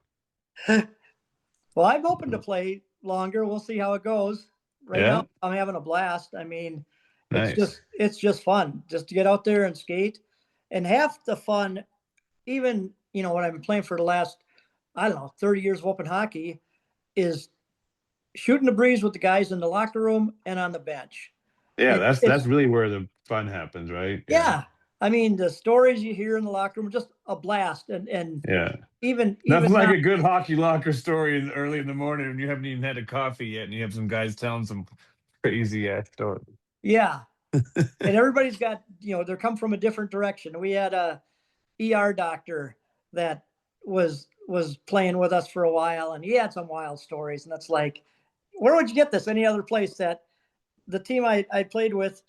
Well, I'm hoping to play longer. We'll see how it goes. Right Yeah, now, I'm having a blast. I mean, it's nice. just fun just to get out there and skate. And half the fun, even when I've been playing for the last, I don't know, 30 years of open hockey, is shooting the breeze with the guys in the locker room and on the bench. Yeah, that's It's really where the fun happens, right? Yeah, yeah. I mean, the stories you hear in the locker room, just a blast. And yeah. even Nothing like now, a good hockey locker story early in the morning when you haven't even had a coffee yet, and you have some guys telling some crazy ass story. yeah. And everybody's got, they're come from a different direction. We had a ER doctor that was playing with us for a while, and he had some wild stories. And it's like, where would you get this? Any other place? That the team I played with,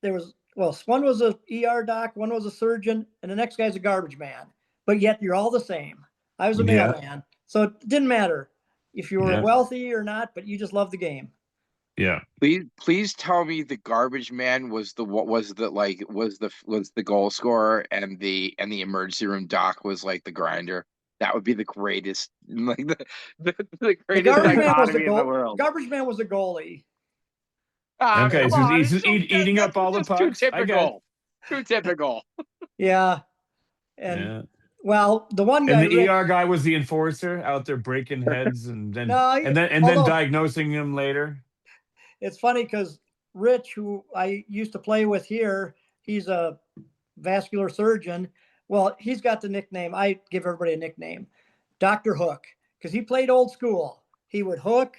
there was, well, one was a ER doc, one was a surgeon, and the next guy's a garbage man. But yet you're all the same. I was a Yeah, mailman, so it didn't matter if you were yeah, wealthy or not, but you just loved the game. yeah. Please tell me the garbage man was the goal scorer and the emergency room doc was like the grinder. That would be the greatest, like the The greatest garbage man was the dichotomy in the goal. world. Garbage man was the goalie. Okay, Come so on, he's it's just so eating up that's all the just too pucks. I get it. typical. Too typical. Yeah, and Yeah. well, the one And guy, the Rich. ER guy was the enforcer out there breaking heads No, and then although diagnosing him later. it's funny because Rich, who I used to play with here, he's a vascular surgeon. Well, he's got the nickname. I give everybody a nickname. Dr. Hook, because he played old school. He would hook,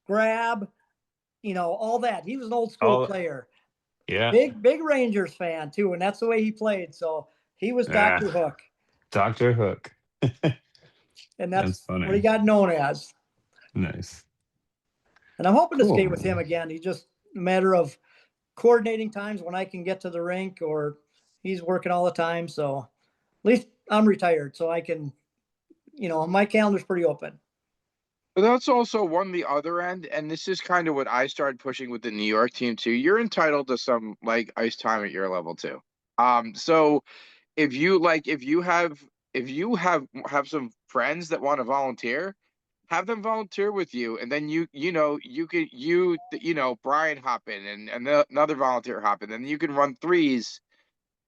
grab, all that. He was an old school player. Yeah. Big Rangers fan too, and that's the way he played. So he was Dr. Hook. Dr. Hook. And that's funny. what he got known as. Nice. And I'm hoping to Cool, skate with man. him again. He's just a matter of coordinating times when I can get to the rink, or he's working all the time. So at least I'm retired, so I can, my calendar's pretty open. But that's also one the other end, and this is kind of what I started pushing with the New York team too. You're entitled to some like ice time at your level too. So if you have some friends that want to volunteer, have them volunteer with you, and then Brian hop in and another volunteer hop in, and you can run threes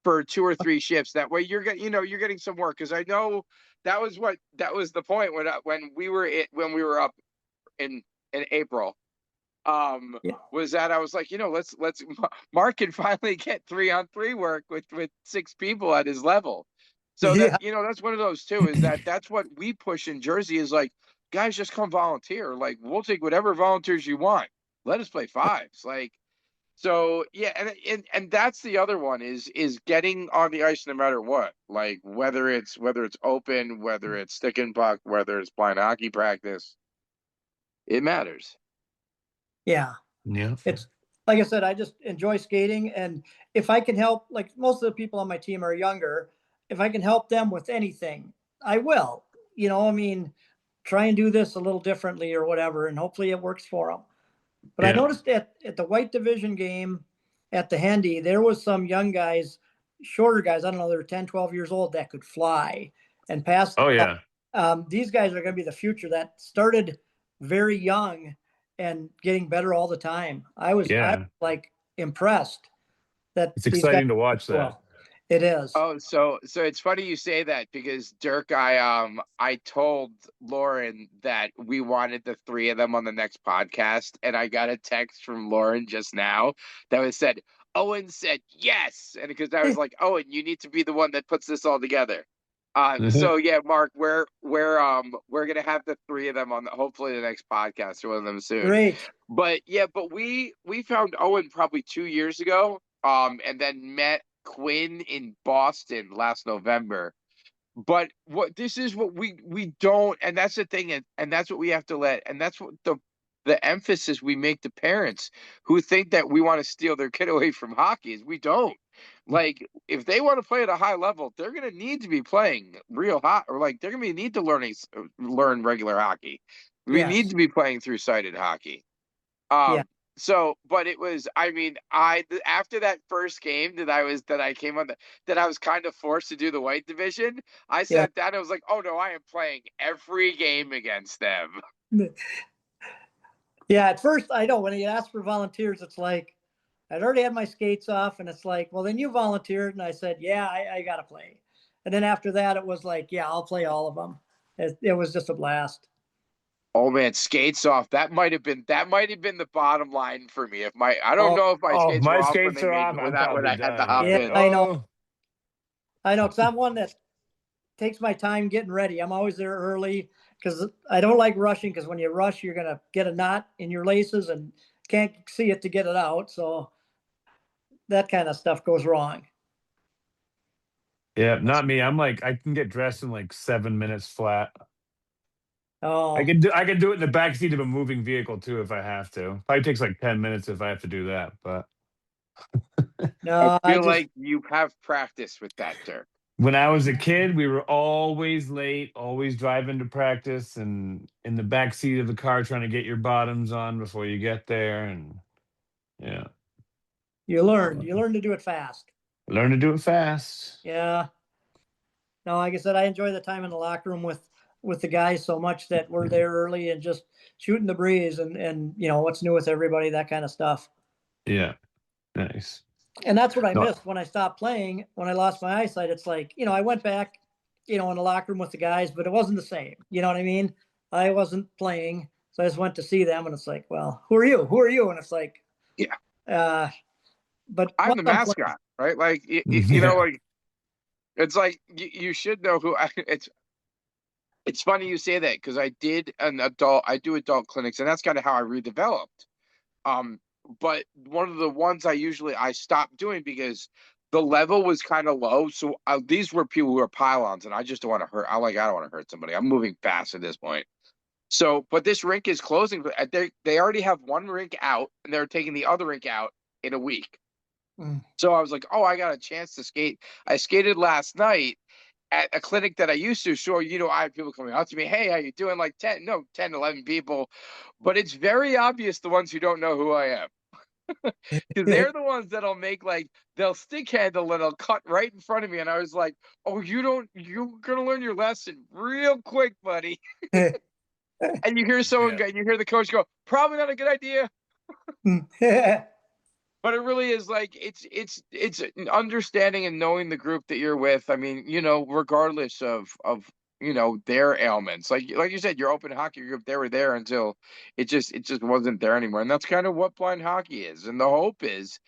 for 2 or 3 shifts. That way you're getting some work, because I know that was the point when we were up in April. Yeah. Was that I was like, let's Mark can finally get 3-on-3 work with 6 people at his level. So Yeah. that's one of those too, is that's what we push in Jersey, is like, guys, just come volunteer. Like, we'll take whatever volunteers you want. Let us play fives. Like, so yeah, and that's the other one, is getting on the ice no matter what. Like, whether it's open, whether it's stick and puck, whether it's blind hockey practice, it matters. Yeah. Yeah. It's like I said, I just enjoy skating. And if I can help, like most of the people on my team are younger, if I can help them with anything, I will. Try and do this a little differently or whatever, and hopefully it works for them. But I noticed at the white division game at the Hendy, there was some young guys, shorter guys, I don't know, they're 10, 12 years old, that could fly and pass. Oh, yeah. These guys are going to be the future, that started very young and getting better all the time. I was like impressed that It's these exciting guys to watch that. well. It is. Oh, so it's funny you say that, because Dirk, I told Lauren that we wanted the 3 of them on the next podcast, and I got a text from Lauren just now that was said, Owen said yes, and because I was like, Owen, you need to be the one that puts this all together. So yeah, Mark, we're gonna have the 3 of them on hopefully the next podcast, or one of them soon. Great. But yeah, we found Owen probably 2 years ago, and then met Quinn in Boston last November. But this is what we don't, and that's the thing, and that's what we have to and that's what the emphasis we make to parents who think that we want to steal their kid away from hockey, is we don't. Like, if they want to play at a high level, they're going to need to be playing real hot, or like they're going to need to learn regular hockey. We need to be playing through sighted hockey. Yeah. So, but it was, after that first game that I came on, that I was kind of forced to do the white division, I sat down and I was like, oh no, I am playing every game against them. Yeah, at first, I know when you ask for volunteers, it's like, I'd already had my skates off, and it's like, well, then you volunteered. And I said, yeah, I got to play. And then after that, it was like, yeah, I'll play all of them. It was just a blast. Oh man, skates off. That might have been the bottom line for me. I don't know if my skates were off when they made off, when I'm when I probably had to done. hop Yeah, in. I know. Because I'm one that takes my time getting ready. I'm always there early, because I don't like rushing, because when you rush, you're going to get a knot in your laces and can't see it to get it out. So that kind of stuff goes wrong. Yeah, not me. I'm like, I can get dressed in like 7 minutes flat. Oh, I can do it in the backseat of a moving vehicle too if I have to. Probably takes like 10 minutes if I have to do that. But no, I feel like you have practice with that, Dirk. when I was a kid, we were always late, always driving to practice, and in the back seat of the car trying to get your bottoms on before you get there. And yeah, you learn to do it fast. learn to do it fast. Yeah. No, like I said, I enjoy the time in the locker room with the guys so much, that we're there early and just shooting the breeze and what's new with everybody, that kind of stuff. Yeah, nice. And that's what I missed when I stopped playing, when I lost my eyesight. It's like, I went back, in the locker room with the guys, but it wasn't the same. You know what I mean? I wasn't playing, so I just went to see them, and it's like, well, who are you? Who are you? And it's like, yeah. But I'm the mascot, right? Like, like, it's like you should know who it's. It's funny you say that because I do adult clinics, and that's kind of how I redeveloped. Um, but one of the ones I stopped doing because the level was kind of low. So these were people who are pylons, and I just don't want to hurt. I don't want to hurt somebody. I'm moving fast at this point. So, but this rink is closing. But they already have one rink out, and they're taking the other rink out in a week. Mm. So I was like, oh, I got a chance to skate. I skated last night at a clinic that I used to. Sure, I have people coming up to me, hey, how you doing? Like 10, 11 people. But it's very obvious the ones who don't know who I am. Because they're the ones that'll make they'll stick handle and they'll cut right in front of me. And I was like, oh, you're gonna learn your lesson real quick, buddy. And you hear someone go, and you hear the coach go, probably not a good idea. But it really is it's understanding and knowing the group that you're with. I mean, regardless of their ailments. Like you said, your open hockey group, they were there until it just wasn't there anymore. And that's kind of what blind hockey is. And the hope is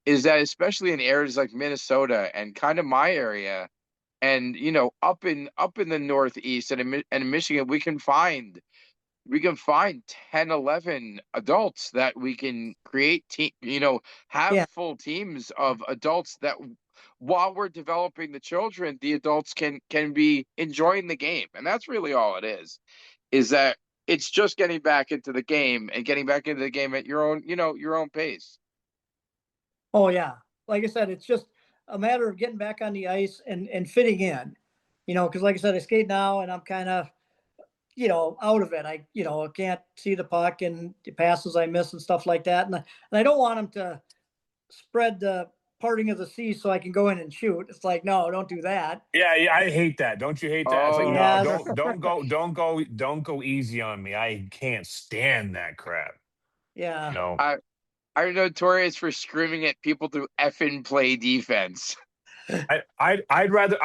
that especially in areas like Minnesota and kind of my area and up in the Northeast and in Michigan, we can find 10, 11 adults that we can create have Yeah. full teams of adults that while we're developing the children, the adults can be enjoying the game. And that's really all it is that it's just getting back into the game and getting back into the game at your own pace. Oh yeah. Like I said, it's just a matter of getting back on the ice and fitting in, because like I said, I skate now and I'm kind of, out of it. I can't see the puck and the passes I miss and stuff like that. And I don't want them to spread the parting of the sea so I can go in and shoot. It's like, no, don't do that. Yeah, I hate that. Don't you hate that? It's like, no, Yeah, don't go easy on me. I can't stand that crap. yeah. No. I'm notorious for screaming at people to effing play defense. I'd rather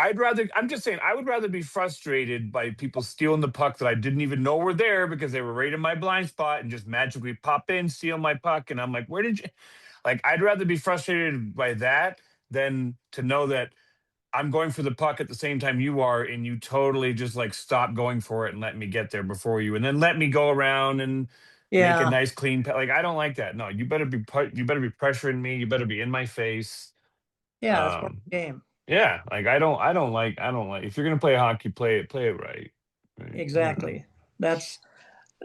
I'm just saying I would rather be frustrated by people stealing the puck that I didn't even know were there because they were right in my blind spot and just magically pop in, steal my puck, and I'm like, where did you I'd rather be frustrated by that than to know that I'm going for the puck at the same time you are and you totally just stop going for it and let me get there before you and then let me go around and make a Yeah. nice clean I don't like that. No, you better be pressuring me, you better be in my face. Yeah. That's part of Um the game. yeah, I don't like if you're gonna play hockey, play it right. Right. Exactly. That's,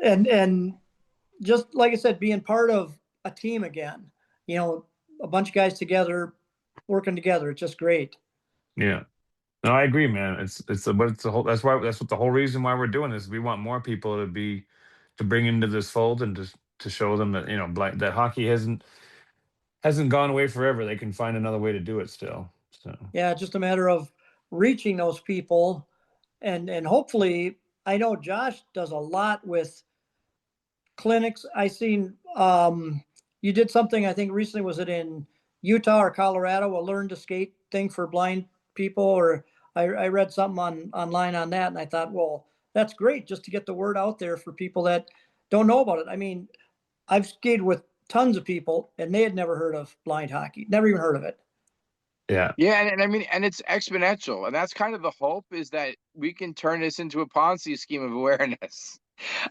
and just like I said, being part of a team again, a bunch of guys together, working together. It's just great. Yeah. No, I agree, man. But it's the whole that's what the whole reason why we're doing this. We want more people to bring into this fold and to show them that that hockey hasn't gone away forever. They can find another way to do it still. So Yeah. Just a matter of reaching those people and hopefully I know Josh does a lot with clinics. I seen you did something I think recently. Was it in Utah or Colorado? A learn to skate thing for blind people, or I read something online on that, and I thought, well, that's great just to get the word out there for people that don't know about it. I mean, I've skated with tons of people, and they had never heard of blind hockey, never even heard of it. yeah, Yeah, and I mean, and it's exponential, and that's kind of the hope is that we can turn this into a Ponzi scheme of awareness.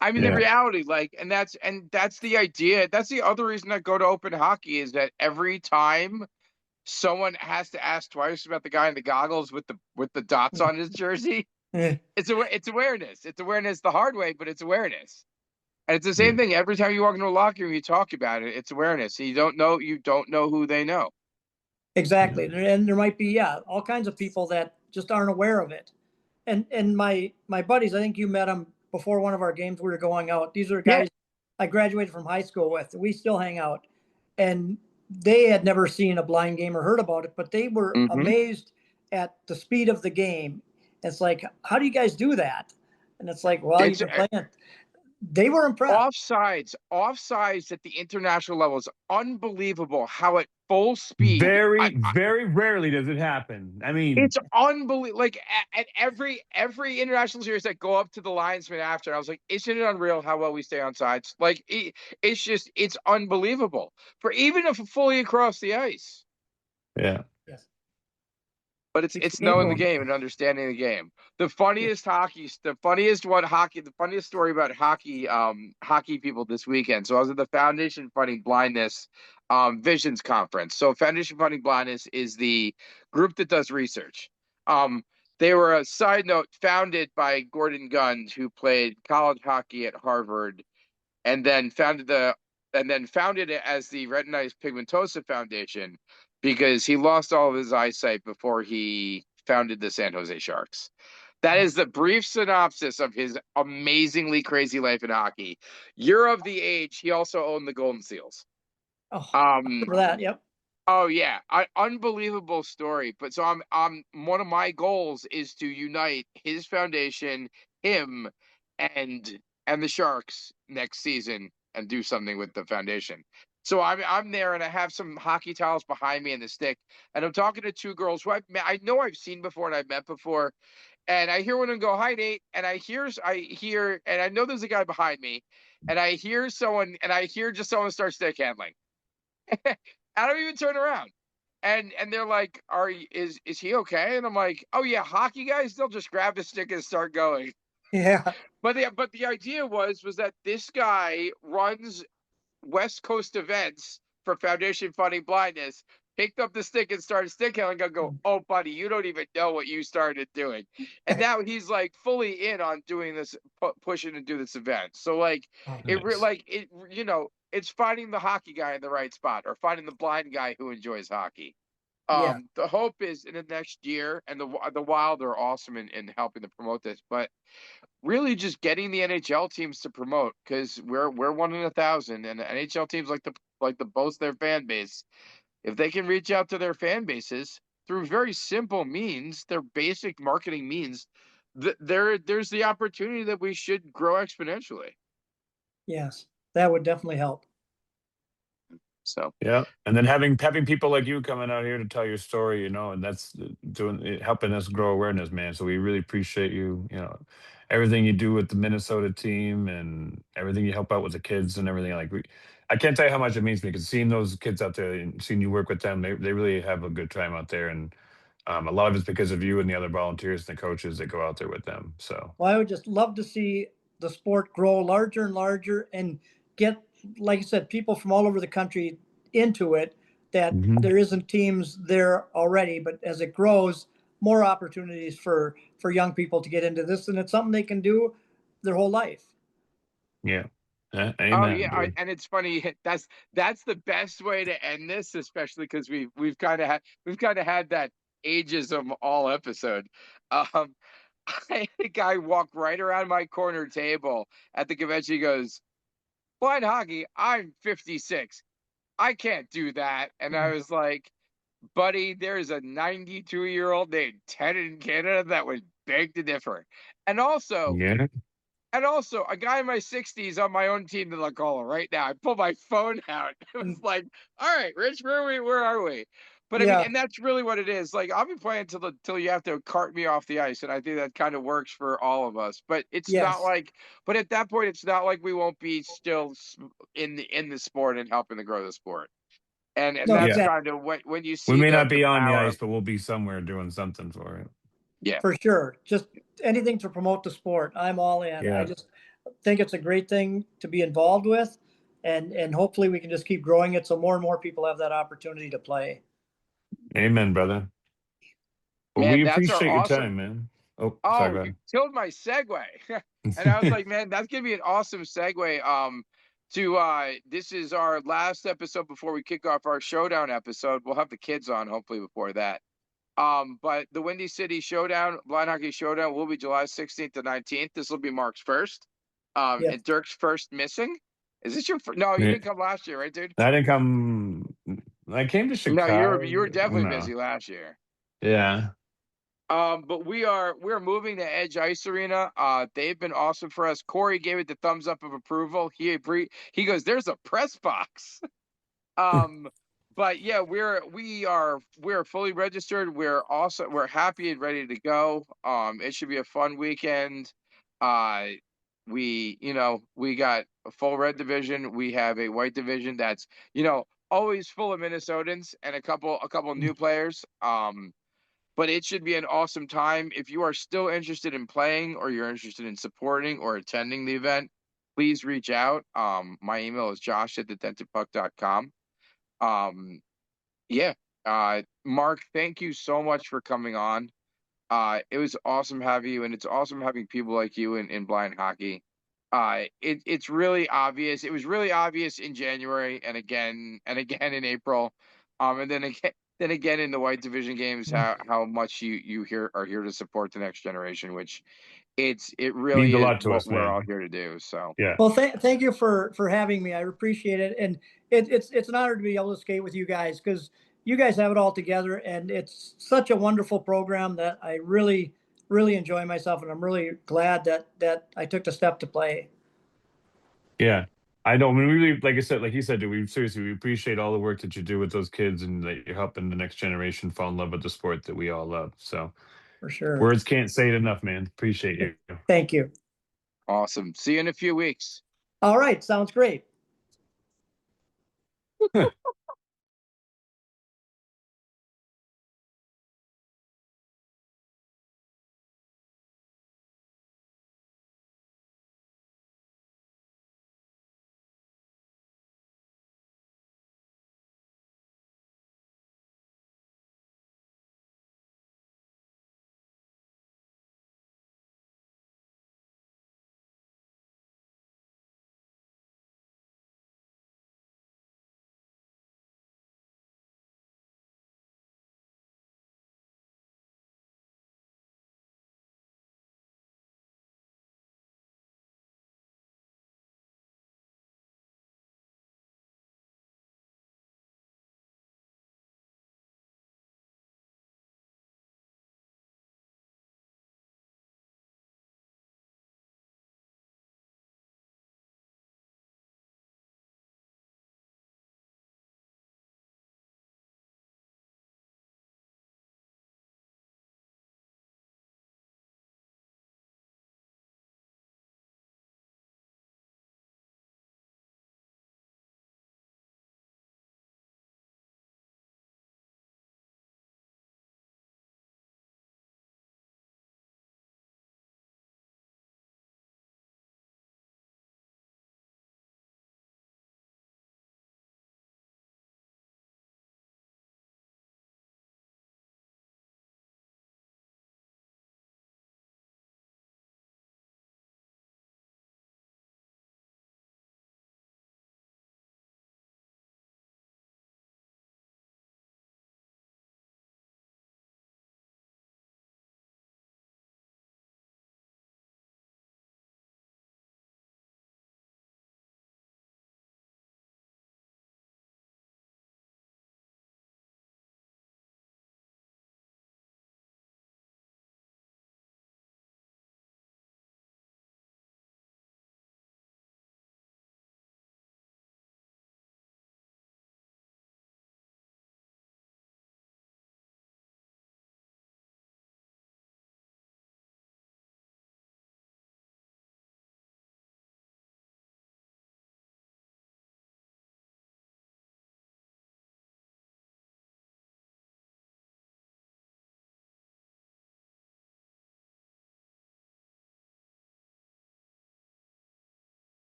I mean, the yeah, reality, and that's the idea. That's the other reason I go to open hockey is that every time someone has to ask twice about the guy in the goggles with the dots on his jersey, it's awareness. It's awareness the hard way, but it's awareness. And it's the yeah, same thing every time you walk into a locker room, you talk about it. It's awareness. You don't know who they know. Exactly. And there might be, yeah, all kinds of people that just aren't aware of it. And my buddies, I think you met them before one of our games we were going out. These are Yeah. guys I graduated from high school with. We still hang out. And they had never seen a blind game or heard about it, but they were Mm-hmm. amazed at the speed of the game. It's like, how do you guys do that? And it's like, well, you've been playing. They were impressed. Offsides at the international level is unbelievable. How at full speed, very rarely does it happen. I mean, it's unbelievable. Like at every international series that go up to the linesman after, I was like, isn't it unreal how well we stay on sides? Like it's unbelievable for even if fully across the ice. yeah. Yes. But Keeps the it's game knowing the going. game and understanding the game. The funniest story about hockey people this weekend. So I was at the Foundation Fighting Blindness Visions Conference. So Foundation Fighting Blindness is the group that does research. Um, they were, a side note, founded by Gordon Gund, who played college hockey at Harvard and then founded it as the Retinitis Pigmentosa Foundation because he lost all of his eyesight before he founded the San Jose Sharks. That is the brief synopsis of his amazingly crazy life in hockey. You're of the age he also owned the Golden Seals. Oh, Um, for that, yep. Oh yeah, unbelievable story. But so I'm one of my goals is to unite his foundation, him, and the Sharks next season and do something with the foundation. So I'm there and I have some hockey towels behind me in the stick, and I'm talking to two girls who I know I've seen before and I've met before, and I hear one of them go, "Hi Nate," and I hear and I know there's a guy behind me, and I hear just someone start stick handling. I don't even turn around. And they're like, is he okay? And I'm like, oh yeah, hockey guys, they'll just grab the stick and start going. Yeah. But the idea was that this guy runs West Coast events for Foundation Fighting Blindness, picked up the stick and started stick handling. I go, oh buddy, you don't even know what you started doing. And now he's like fully in on doing this, pushing to do this event. So like Oh, Nice. it's finding the hockey guy in the right spot or finding the blind guy who enjoys hockey. yeah. The hope is in the next year, and the Wild are awesome in helping to promote this, but really just getting the NHL teams to promote because we're 1 in 1,000, and the NHL teams like to boast their fan base. If they can reach out to their fan bases through very simple means, their basic marketing means, there's the opportunity that we should grow exponentially. Yes. That would definitely help. So Yeah, and then having people like you coming out here to tell your story, and that's helping us grow awareness, man. So we really appreciate you, everything you do with the Minnesota team and everything you help out with the kids and everything. I can't tell you how much it means to me because seeing those kids out there and seeing you work with them, they really have a good time out there, and a lot of it's because of you and the other volunteers and the coaches that go out there with them. So Well, I would just love to see the sport grow larger and larger and get, like I said, people from all over the country into it, that Mhm. there isn't teams there already, but as it grows, more opportunities for young people to get into this, and it's something they can do their whole life. Yeah, oh amen, yeah, dude. and it's funny that's the best way to end this, especially because we've kind of had that ageism all episode. Um, I had a guy walk right around my corner table at the convention. He goes, "Blind hockey, I'm 56. I can't do that." And I was like, "Buddy, there's a 92-year-old named Ted in Canada that would beg to differ." And also, Yeah, a guy in my 60s on my own team that I'll call right now. I pulled my phone out. It was And like, all right, Rich, where are we? But I mean, yeah, and that's really what it is. Like, I'll be playing till you have to cart me off the ice, and I think that kind of works for all of us. But it's not yes, like, but at that point, it's not like we won't be still in the sport and helping to grow the sport. And no, that's yeah. exactly, kind of when you We see may the not be on the power ice, of, but we'll be somewhere doing something for it. yeah. for sure. Just anything to promote the sport, I'm all in. I Yeah. just think it's a great thing to be involved with, and hopefully we can just keep growing it so more and more people have that opportunity to play. Amen, brother. Well, we Man, that's our appreciate your awesome. time, man. Oh, sorry, Oh, go you killed my segue. And I was ahead. like, man, that's gonna be an awesome segue. To this is our last episode before we kick off our showdown episode. We'll have the kids on hopefully before that. But the Windy City Showdown, Blind Hockey Showdown, will be July 16th to 19th. This will be Mark's first. Yes, And Dirk's first missing. Is this your first? No, you Yeah. didn't come last year, right, dude? I didn't come. I came to No, Chicago. you were definitely No. busy last year. Yeah. But we're moving to Edge Ice Arena. They've been awesome for us. Corey gave it the thumbs up of approval. He goes, "There's a press box." Um, but yeah, we're fully registered. We're also we're happy and ready to go. It should be a fun weekend. Uh, we got a full red division. We have a white division that's always full of Minnesotans and a couple new players. but it should be an awesome time. If you are still interested in playing, or you're interested in supporting or attending the event, please reach out. My email is josh@thedentedpuck.com. Yeah. Mark, thank you so much for coming on. It was awesome having you, and it's awesome having people like you in blind hockey. It's really obvious. It was really obvious in January, and again in April, and then again in the white division games, how much you are here to support the next generation, which it Means really a is lot to what us, we're all man. here to do. So Yeah. Well, thank you for having me. I appreciate it, and it's an honor to be able to skate with you guys because you guys have it all together, and it's such a wonderful program that I really enjoy myself, and I'm really glad that I took the step to play. Yeah. I know. I mean, we really, like I said, like you said, dude, we appreciate all the work that you do with those kids and that you're helping the next generation fall in love with the sport that we all love. So For sure. words can't say it enough, man. Appreciate you. Thank you. awesome. See you in a few weeks. All right, sounds great.